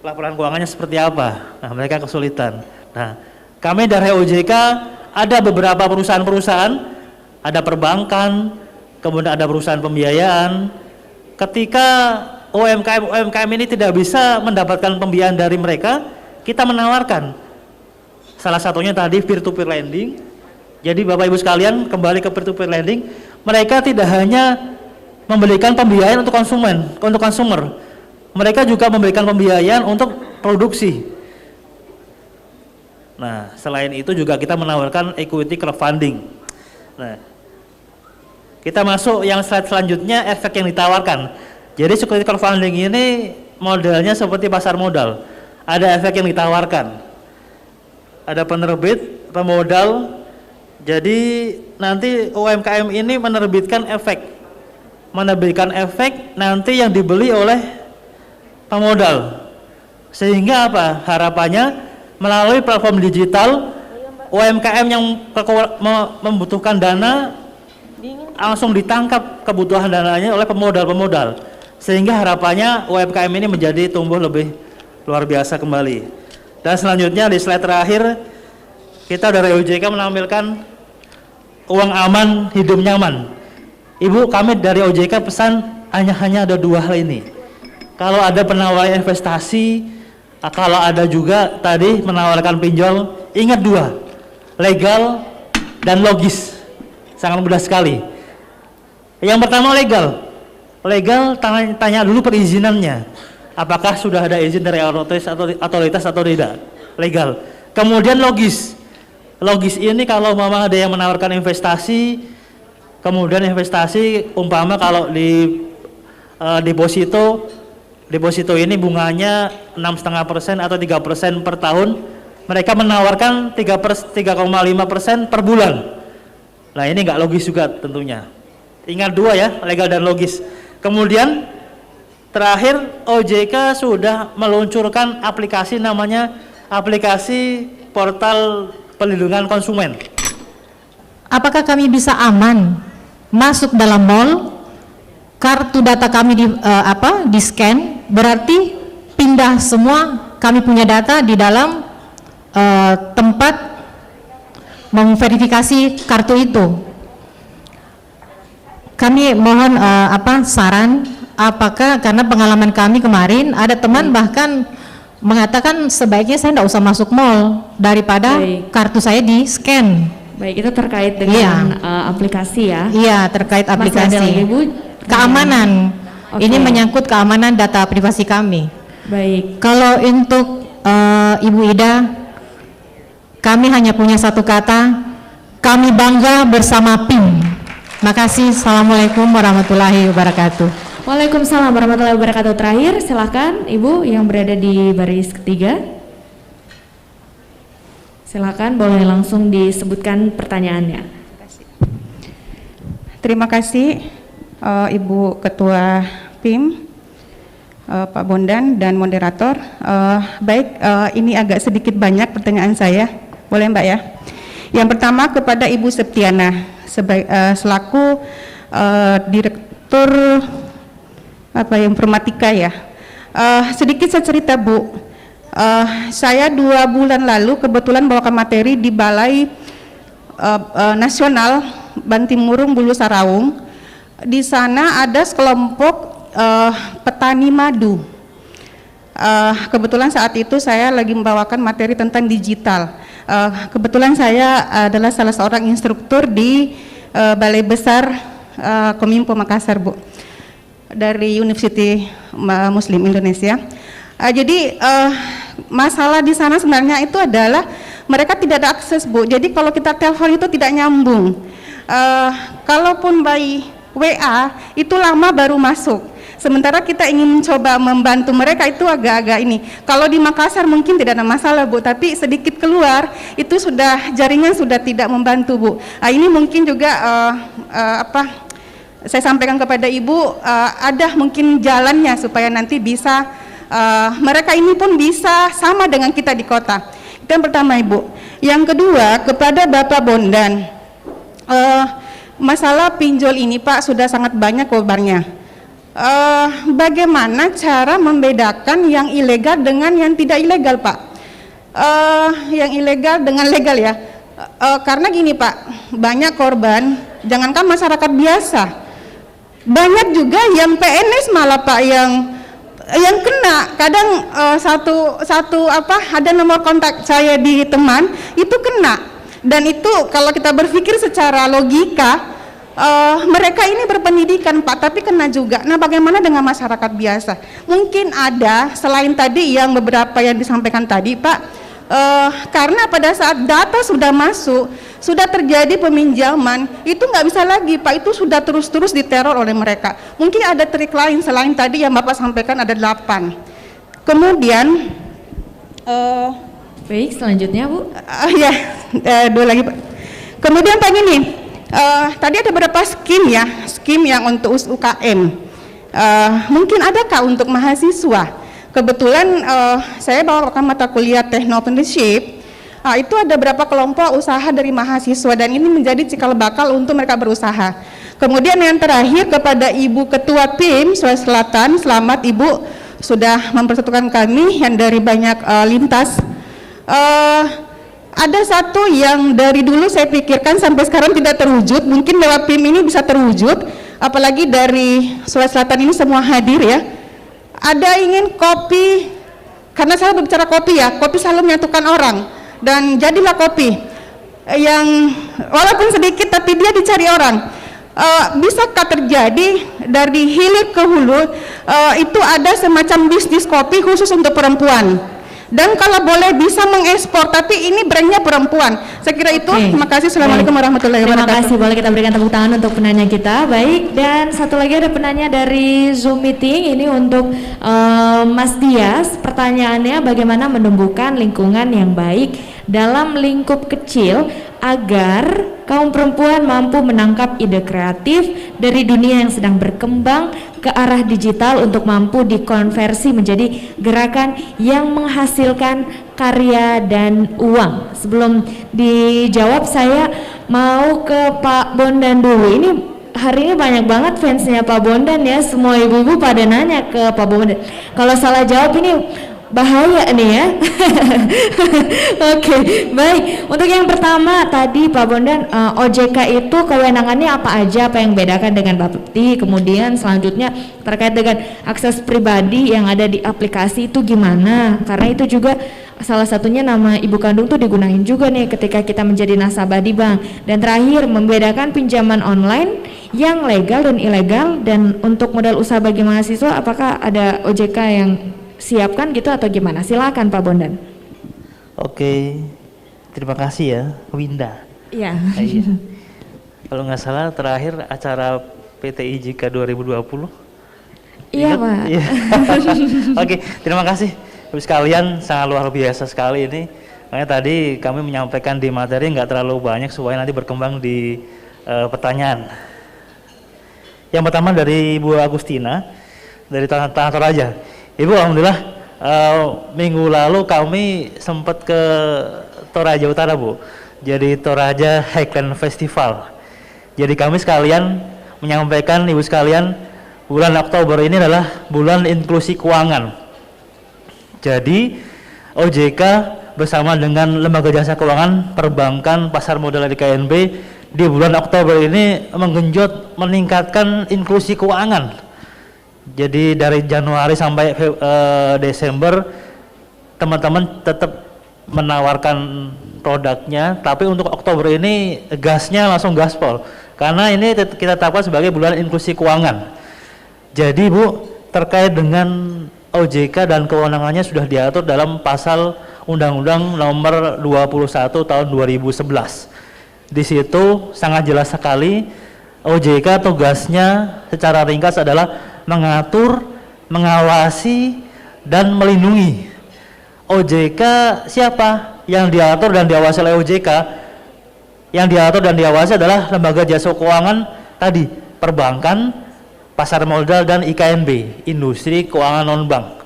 laporan keuangannya seperti apa. Nah, mereka kesulitan. Nah, kami dari OJK ada beberapa perusahaan-perusahaan, ada perbankan, kemudian ada perusahaan pembiayaan. Ketika UMKM ini tidak bisa mendapatkan pembiayaan dari mereka, kita menawarkan. Salah satunya tadi peer-to-peer lending. Jadi Bapak Ibu sekalian, kembali ke peer-to-peer lending, mereka tidak hanya memberikan pembiayaan untuk consumer. Mereka juga memberikan pembiayaan untuk produksi. Nah, selain itu juga kita menawarkan equity crowdfunding. Nah, kita masuk yang slide selanjutnya, efek yang ditawarkan. Jadi security crowdfunding ini modelnya seperti pasar modal. Ada efek yang ditawarkan. Ada penerbit, pemodal. Jadi nanti UMKM ini menerbitkan efek nanti yang dibeli oleh pemodal. Sehingga apa? Harapannya melalui platform digital, UMKM yang membutuhkan dana langsung ditangkap kebutuhan dananya oleh pemodal. Sehingga harapannya UMKM ini menjadi tumbuh lebih luar biasa kembali. Dan selanjutnya di slide terakhir, kita dari OJK menampilkan uang aman, hidup nyaman. Ibu, kami dari OJK pesan hanya ada dua hal ini. Kalau ada penawaran investasi, kalau ada juga tadi menawarkan pinjol, ingat dua, legal dan logis. Sangat mudah sekali. Yang pertama legal, tanya dulu perizinannya. Apakah sudah ada izin dari otoritas atau tidak? Legal. Kemudian logis ini kalau memang ada yang menawarkan investasi, kemudian investasi umpama kalau di deposito ini bunganya 6,5% atau 3% per tahun, mereka menawarkan 3,5% per bulan. Nah, ini nggak logis juga tentunya. Ingat dua ya, legal dan logis. Kemudian terakhir, OJK sudah meluncurkan aplikasi namanya aplikasi portal perlindungan konsumen. Apakah kami bisa aman masuk dalam mall, kartu data kami di scan, berarti pindah semua kami punya data di dalam tempat memverifikasi kartu itu. Kami mohon saran. Apakah karena pengalaman kami kemarin ada teman bahkan mengatakan sebaiknya saya tidak usah masuk mall daripada kartu saya di scan. Baik, itu terkait dengan aplikasi ya? Iya, terkait aplikasi. Masih ada lagi, Bu? Keamanan. Ini menyangkut keamanan data privasi kami. Baik. Kalau untuk Ibu Ida, kami hanya punya satu kata, kami bangga bersama PIM. Makasih. Assalamualaikum warahmatullahi wabarakatuh. Waalaikumsalam warahmatullahi wabarakatuh. Terakhir, silakan Ibu yang berada di baris ketiga. Silakan, boleh langsung disebutkan pertanyaannya. Terima kasih Ibu Ketua PIM, Pak Bondan dan moderator. Ini agak sedikit banyak pertanyaan saya, boleh Mbak ya? Yang pertama kepada Ibu Septiana selaku Direktur informatika ya. Sedikit saya cerita Bu, saya 2 bulan lalu kebetulan bawakan materi di Balai Nasional Bantimurung Bulu Saraung. Di sana ada sekelompok petani madu. Kebetulan saat itu saya lagi membawakan materi tentang digital. Kebetulan saya adalah salah seorang instruktur di Balai Besar Kominfo Makassar Bu, dari University Muslim Indonesia. Jadi masalah di sana sebenarnya itu adalah mereka tidak ada akses Bu. Jadi kalau kita telepon itu tidak nyambung. Kalaupun by WA itu lama baru masuk. Sementara kita ingin mencoba membantu mereka itu agak-agak ini. Kalau di Makassar mungkin tidak ada masalah Bu, tapi sedikit keluar itu sudah jaringan sudah tidak membantu Bu. Ini mungkin juga saya sampaikan kepada Ibu, ada mungkin jalannya supaya nanti bisa mereka ini pun bisa sama dengan kita di kota. Itu yang pertama Ibu. Yang kedua kepada Bapak Bondan, masalah pinjol ini Pak sudah sangat banyak kabarnya. Bagaimana cara membedakan yang ilegal dengan yang tidak ilegal Pak? Yang ilegal dengan legal ya. Karena gini Pak, banyak korban, jangankan masyarakat biasa, banyak juga yang PNS malah Pak yang kena. Kadang ada nomor kontak saya di teman itu kena. Dan itu kalau kita berpikir secara logika, mereka ini berpendidikan Pak, tapi kena juga. Nah bagaimana dengan masyarakat biasa? Mungkin ada selain tadi yang beberapa yang disampaikan tadi Pak, karena pada saat data sudah masuk, sudah terjadi peminjaman, itu nggak bisa lagi Pak, itu sudah terus-terus diteror oleh mereka. Mungkin ada trik lain selain tadi yang Bapak sampaikan ada 8. Kemudian Baik, selanjutnya Bu. Dua lagi Pak. Kemudian Pak gini, tadi ada beberapa skim yang untuk UKM. Mungkin adakah untuk mahasiswa? Kebetulan saya bawakan mata kuliah Technopreneurship. Itu ada beberapa kelompok usaha dari mahasiswa dan ini menjadi cikal bakal untuk mereka berusaha. Kemudian yang terakhir kepada Ibu Ketua PIM Sulawesi Selatan, selamat Ibu sudah mempersatukan kami yang dari banyak lintas. Ada satu yang dari dulu saya pikirkan sampai sekarang tidak terwujud, mungkin lewat PIM ini bisa terwujud, apalagi dari Sulawesi Selatan ini semua hadir ya. Ada ingin kopi, karena saya berbicara kopi ya, kopi selalu menyatukan orang, dan jadilah kopi yang walaupun sedikit tapi dia dicari orang. Bisakah terjadi dari hilir ke hulu itu ada semacam bisnis kopi khusus untuk perempuan? Dan kalau boleh bisa mengekspor, tapi ini brandnya perempuan. Saya kira itu. Terima kasih. Assalamualaikum warahmatullahi wabarakatuh. Terima kasih. Boleh kita berikan tepuk tangan untuk penanya kita. Baik, dan satu lagi ada penanya dari Zoom meeting. Ini untuk Mas Dias. Pertanyaannya, bagaimana menumbuhkan lingkungan yang baik dalam lingkup kecil agar kaum perempuan mampu menangkap ide kreatif dari dunia yang sedang berkembang ke arah digital untuk mampu dikonversi menjadi gerakan yang menghasilkan karya dan uang. Sebelum dijawab, saya mau ke Pak Bondan dulu. Ini hari ini banyak banget fansnya Pak Bondan ya, semua ibu-ibu pada nanya ke Pak Bondan. Kalau salah jawab ini bahaya nih ya. Oke, baik. Untuk yang pertama tadi Pak Bondan, OJK itu kewenangannya apa aja, apa yang membedakan dengan Bapepti? Kemudian selanjutnya terkait dengan akses pribadi yang ada di aplikasi itu gimana? Karena itu juga salah satunya nama ibu kandung tuh digunain juga nih ketika kita menjadi nasabah di bank. Dan terakhir, membedakan pinjaman online yang legal dan ilegal, dan untuk modal usaha bagi mahasiswa apakah ada OJK yang siapkan gitu atau gimana? Silakan Pak Bondan. Oke, terima kasih ya Winda. Iya. Kalau nggak salah terakhir acara PT IJK 2020 Iya, Ingat? Pak. Iya. Oke, terima kasih Ibu sekalian, sangat luar biasa sekali ini. Makanya tadi kami menyampaikan di materi nggak terlalu banyak supaya nanti berkembang di pertanyaan. Yang pertama dari Ibu Agustina dari Tanah Toraja. Ibu, alhamdulillah minggu lalu kami sempat ke Toraja Utara, Bu. Jadi Toraja Highland Festival. Jadi kami sekalian menyampaikan Ibu sekalian, bulan Oktober ini adalah bulan inklusi keuangan. Jadi OJK bersama dengan Lembaga Jasa Keuangan, Perbankan, Pasar Modal dari KNB di bulan Oktober ini menggenjot meningkatkan inklusi keuangan. Jadi dari Januari sampai Desember teman-teman tetap menawarkan produknya, tapi untuk Oktober ini gasnya langsung gaspol karena ini kita tetapkan sebagai bulan inklusi keuangan. Jadi Bu, terkait dengan OJK dan kewenangannya sudah diatur dalam pasal Undang-Undang Nomor 21 Tahun 2011. Di situ sangat jelas sekali OJK tugasnya secara ringkas adalah mengatur, mengawasi, dan melindungi. OJK siapa? Yang diatur dan diawasi oleh OJK, yang diatur dan diawasi adalah Lembaga Jasa Keuangan tadi, Perbankan, Pasar Modal, dan IKNB, Industri Keuangan Non-Bank.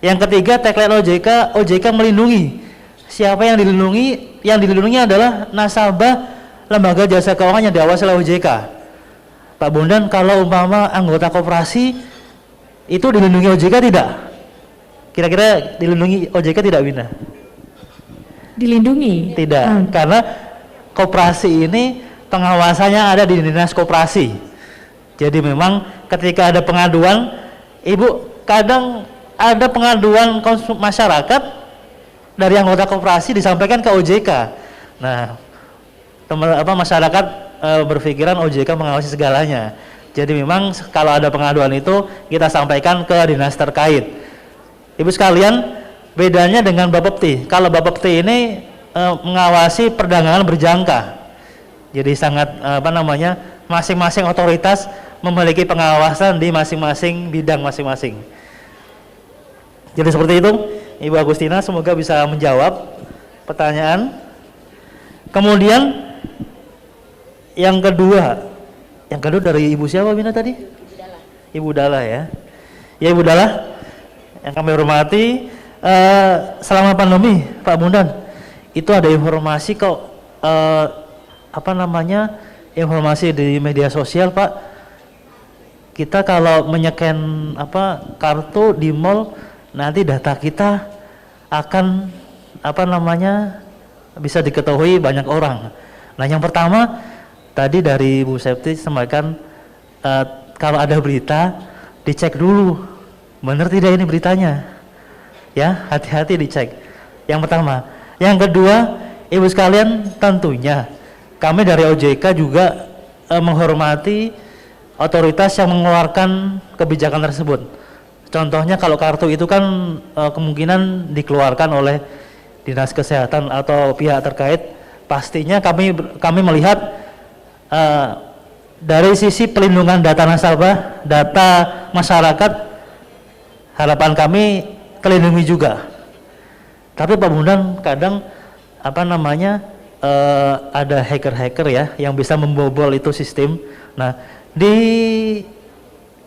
Yang ketiga, tagline OJK, OJK melindungi. Siapa yang dilindungi? Yang dilindungi adalah nasabah Lembaga Jasa Keuangan yang diawasi oleh OJK. Pak Bondan, kalau umpama anggota koperasi itu dilindungi OJK tidak? Kira-kira dilindungi OJK tidak, Bina? Dilindungi? Tidak, karena koperasi ini pengawasannya ada di Dinas Koperasi. Jadi memang ketika ada pengaduan, Ibu, kadang ada pengaduan masyarakat dari anggota koperasi disampaikan ke OJK. Nah, masyarakat berpikiran OJK mengawasi segalanya. Jadi memang kalau ada pengaduan itu kita sampaikan ke dinas terkait. Ibu sekalian, bedanya dengan Bapepti. Kalau Bapepti ini mengawasi perdagangan berjangka. Jadi sangat masing-masing otoritas memiliki pengawasan di masing-masing bidang masing-masing. Jadi seperti itu, Ibu Agustina, semoga bisa menjawab pertanyaan. Kemudian yang kedua dari Ibu siapa, Bina, tadi? Ibu Dala ya. Ya, Ibu Dala, yang kami hormati, selama pandemi, Pak Bondan, itu ada informasi kok, informasi di media sosial, Pak. Kita kalau menyeken kartu di mall, nanti data kita akan bisa diketahui banyak orang. Nah, yang pertama tadi dari Bu Septi sampaikan, kalau ada berita dicek dulu benar tidak ini beritanya, ya, hati-hati dicek. Yang pertama. Yang kedua, Ibu sekalian, tentunya kami dari OJK juga menghormati otoritas yang mengeluarkan kebijakan tersebut. Contohnya kalau kartu itu kan kemungkinan dikeluarkan oleh Dinas Kesehatan atau pihak terkait, pastinya kami melihat dari sisi pelindungan data nasabah, data masyarakat, harapan kami kelindungi juga. Tapi Pak Bondan, kadang ada hacker-hacker ya yang bisa membobol itu sistem. Nah, di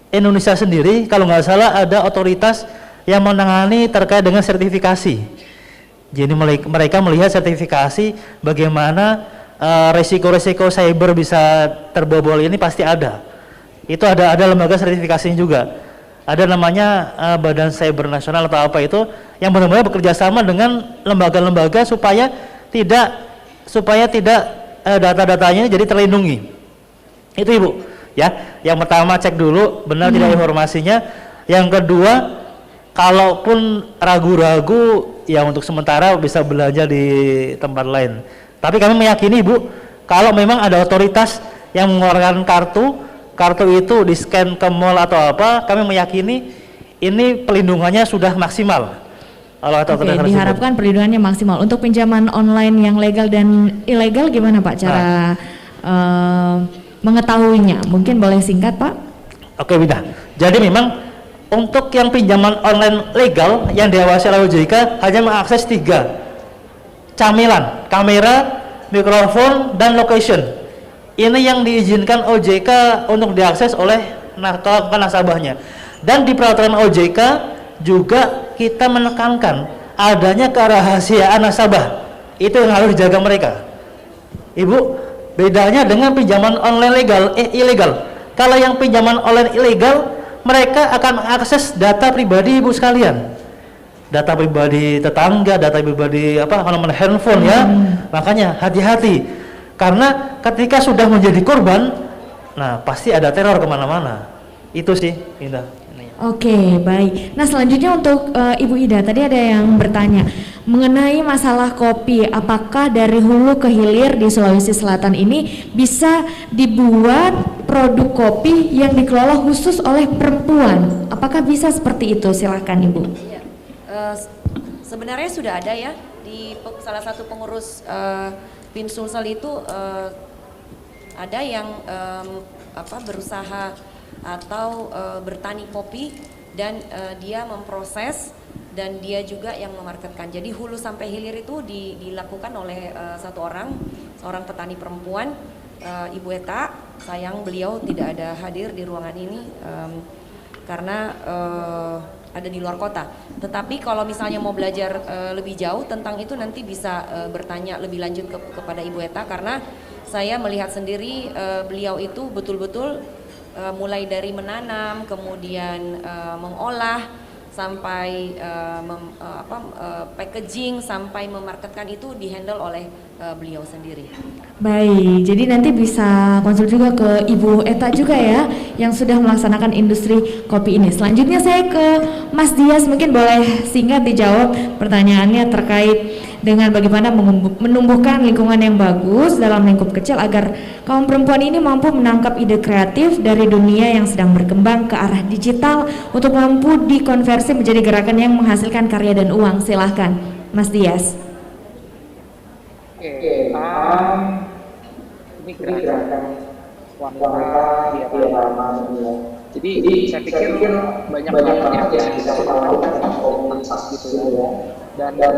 Indonesia sendiri kalau nggak salah ada otoritas yang menangani terkait dengan sertifikasi. Jadi mereka melihat sertifikasi bagaimana resiko-resiko cyber bisa terbobol ini pasti ada. Itu ada lembaga sertifikasinya juga. Ada namanya Badan Cyber Nasional atau apa itu yang benar-benar bekerja sama dengan lembaga-lembaga supaya tidak data-datanya jadi terlindungi. Itu Ibu. Ya, yang pertama cek dulu benar tidak informasinya. Yang kedua, kalaupun ragu-ragu ya untuk sementara bisa belanja di tempat lain. Tapi kami meyakini Ibu, kalau memang ada otoritas yang mengeluarkan kartu itu di-scan ke mall atau apa, kami meyakini ini pelindungannya sudah maksimal. Oke, diharapkan perlindungannya maksimal. Untuk pinjaman online yang legal dan ilegal gimana Pak cara mengetahuinya? Mungkin boleh singkat Pak? Oke, Bida. Jadi memang untuk yang pinjaman online legal yang diawasi oleh OJK hanya mengakses 3 camilan, kamera, mikrofon, dan location. Ini yang diizinkan OJK untuk diakses oleh nasabahnya. Dan di peraturan OJK juga kita menekankan adanya kerahasiaan nasabah. Itu yang harus dijaga mereka. Ibu, bedanya dengan pinjaman online ilegal. Kalau yang pinjaman online ilegal, mereka akan mengakses data pribadi ibu sekalian, data pribadi tetangga, data pribadi nomor handphone ya. Makanya hati-hati, karena ketika sudah menjadi korban, nah pasti ada teror kemana-mana. Itu sih, Indah. Oke, baik. Nah, selanjutnya untuk Ibu Ida, tadi ada yang bertanya mengenai masalah kopi, apakah dari hulu ke hilir di Sulawesi Selatan ini bisa dibuat produk kopi yang dikelola khusus oleh perempuan? Apakah bisa seperti itu? Silakan Ibu. Ya, sebenarnya sudah ada ya di salah satu pengurus PIN Sulsel itu ada yang berusaha atau bertani kopi dan dia memproses dan dia juga yang memarketkan. Jadi hulu sampai hilir itu dilakukan oleh seorang petani perempuan, Ibu Eta. Sayang beliau tidak ada hadir di ruangan ini karena ada di luar kota. Tetapi kalau misalnya mau belajar lebih jauh tentang itu nanti bisa bertanya lebih lanjut kepada Ibu Eta, karena saya melihat sendiri beliau itu betul-betul mulai dari menanam, kemudian mengolah, sampai packaging, sampai memarketkan itu dihandle oleh beliau sendiri. Baik, jadi nanti bisa konsul juga ke Ibu Eta juga ya, yang sudah melaksanakan industri kopi ini. Selanjutnya saya ke Mas Dias, mungkin boleh singkat dijawab pertanyaannya terkait dengan bagaimana menumbuhkan lingkungan yang bagus dalam lingkup kecil agar kaum perempuan ini mampu menangkap ide kreatif dari dunia yang sedang berkembang ke arah digital untuk mampu dikonversi menjadi gerakan yang menghasilkan karya dan uang. Silahkan Mas Dias. Oke, ini gerakan wanita di era. Jadi saya pikir banyak banget yang bisa kita lakukan komunitas gitu ya. Dan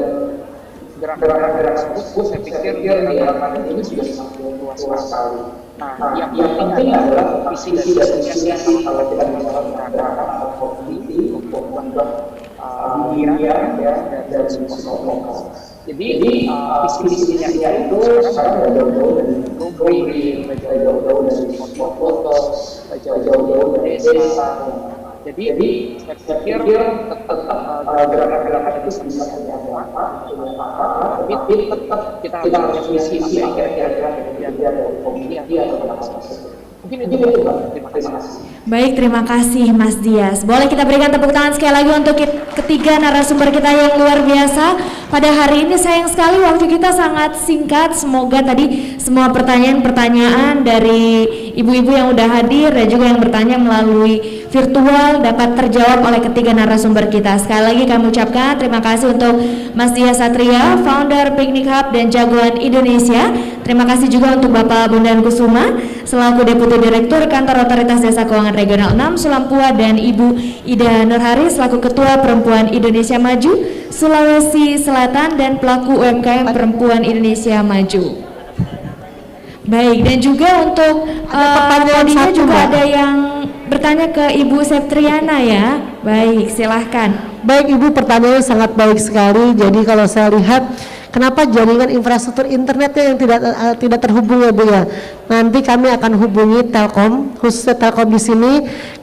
gerakan-gerakan tersebut saya pikir ini sudah sangat luas sekali. Nah, yang penting adalah visi dan misinya kalau kita bicara gerakan kopi untuk membuat dunia dan semua lokal. Jadi visi-visinya itu sekarang jauh-jauh dari Gobri, jauh-jauh dari foto, jauh-jauh dari desa. Jadi saya pikir tetap gerakan-gerakan itu bisa tapi tetap kita harus punya visi apa yang kira-kira mungkin itu. Terima kasih. Baik, terima kasih Mas Dias. Boleh kita berikan tepuk tangan sekali lagi untuk ketiga narasumber kita yang luar biasa pada hari ini. Sayang sekali waktu kita sangat singkat. Semoga tadi semua pertanyaan-pertanyaan dari ibu-ibu yang udah hadir dan juga yang bertanya melalui virtual dapat terjawab oleh ketiga narasumber kita. Sekali lagi kami ucapkan terima kasih untuk Mas Dias Satria, founder Piknik Hub dan Jagoan Indonesia. Terima kasih juga untuk Bapak Bondan Kusuma selaku Deputi Direktur Kantor Otoritas Jasa Keuangan Regional 6 Sulampua, dan Ibu Ida Nurhari selaku Ketua Perempuan Indonesia Maju Sulawesi Selatan dan pelaku UMKM Perempuan Indonesia Maju. Baik, dan juga untuk tadinya juga ada yang bertanya ke Ibu Septriana ya. Baik, silahkan. Baik Ibu, pertanyaannya sangat baik sekali. Jadi kalau saya lihat, kenapa jaringan infrastruktur internetnya yang tidak terhubung ya Bu ya? Nanti kami akan hubungi Telkom, khususnya Telkom di sini,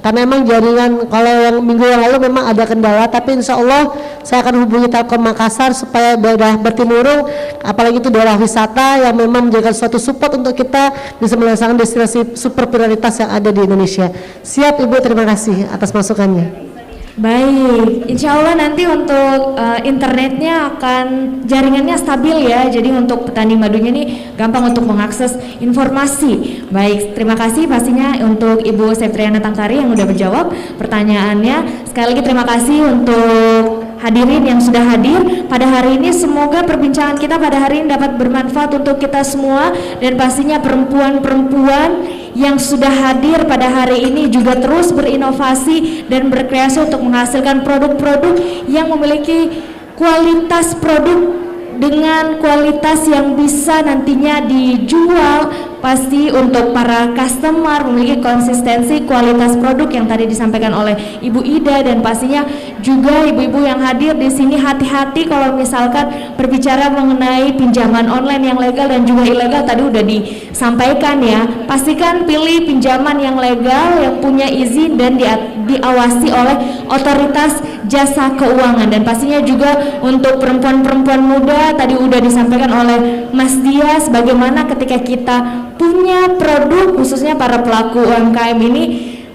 karena memang jaringan kalau yang minggu yang lalu memang ada kendala, tapi insya Allah saya akan hubungi Telkom Makassar supaya daerah Bertimurung, apalagi itu daerah wisata yang memang menjadikan suatu support untuk kita bisa melaksanakan destinasi super prioritas yang ada di Indonesia. Siap Ibu, terima kasih atas masukannya. Baik, insya Allah nanti untuk internetnya akan jaringannya stabil ya. Jadi untuk petani madunya ini gampang untuk mengakses informasi. Baik, terima kasih pastinya untuk Ibu Septriana Tangkari yang sudah menjawab pertanyaannya. Sekali lagi terima kasih untuk hadirin yang sudah hadir pada hari ini. Semoga perbincangan kita pada hari ini dapat bermanfaat untuk kita semua dan pastinya perempuan-perempuan yang sudah hadir pada hari ini juga terus berinovasi dan berkreasi untuk menghasilkan produk-produk yang memiliki kualitas produk dengan kualitas yang bisa nantinya dijual, pasti untuk para customer memiliki konsistensi kualitas produk yang tadi disampaikan oleh Ibu Ida, dan pastinya juga ibu-ibu yang hadir di sini hati-hati kalau misalkan berbicara mengenai pinjaman online yang legal dan juga ilegal, tadi udah disampaikan ya. Pastikan pilih pinjaman yang legal yang punya izin dan diawasi oleh otoritas jasa keuangan. Dan pastinya juga untuk perempuan-perempuan muda tadi udah disampaikan oleh Mas Dias, bagaimana ketika kita punya produk, khususnya para pelaku UMKM ini,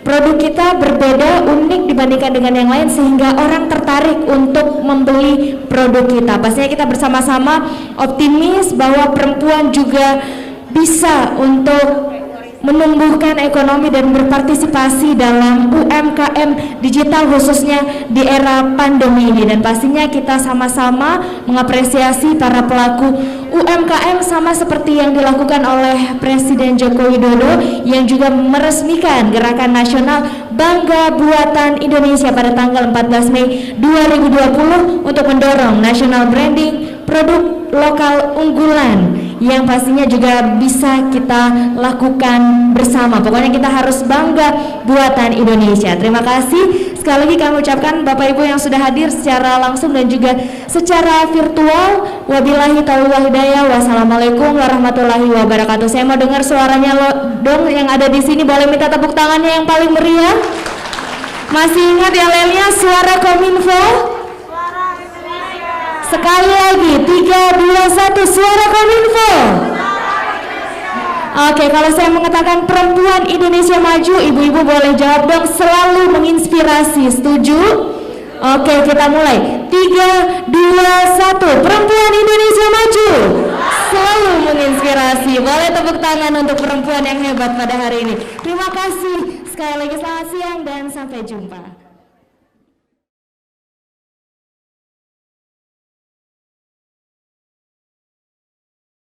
produk kita berbeda, unik dibandingkan dengan yang lain, sehingga orang tertarik untuk membeli produk kita. Pastinya kita bersama-sama optimis bahwa perempuan juga bisa untuk menumbuhkan ekonomi dan berpartisipasi dalam UMKM digital khususnya di era pandemi ini. Dan pastinya kita sama-sama mengapresiasi para pelaku UMKM sama seperti yang dilakukan oleh Presiden Joko Widodo yang juga meresmikan gerakan nasional Bangga Buatan Indonesia pada tanggal 14 Mei 2020 untuk mendorong national branding produk lokal unggulan yang pastinya juga bisa kita lakukan bersama. Pokoknya kita harus bangga buatan Indonesia. Terima kasih sekali lagi kami ucapkan Bapak Ibu yang sudah hadir secara langsung dan juga secara virtual. Wabillahi taufiq wal hidayah. Wassalamualaikum warahmatullahi wabarakatuh. Saya mau dengar suaranya dong yang ada di sini. Boleh minta tepuk tangannya yang paling meriah? Masih ingat ya Lelia suara Kominfo? Sekali lagi, 3, 2, 1, suara Kominfo. Oke, kalau saya mengatakan perempuan Indonesia maju, ibu-ibu boleh jawab dong, selalu menginspirasi, setuju? Oke, kita mulai. 3, 2, 1, perempuan Indonesia maju, selalu menginspirasi. Boleh tepuk tangan untuk perempuan yang hebat pada hari ini. Terima kasih. Sekali lagi selamat siang dan sampai jumpa.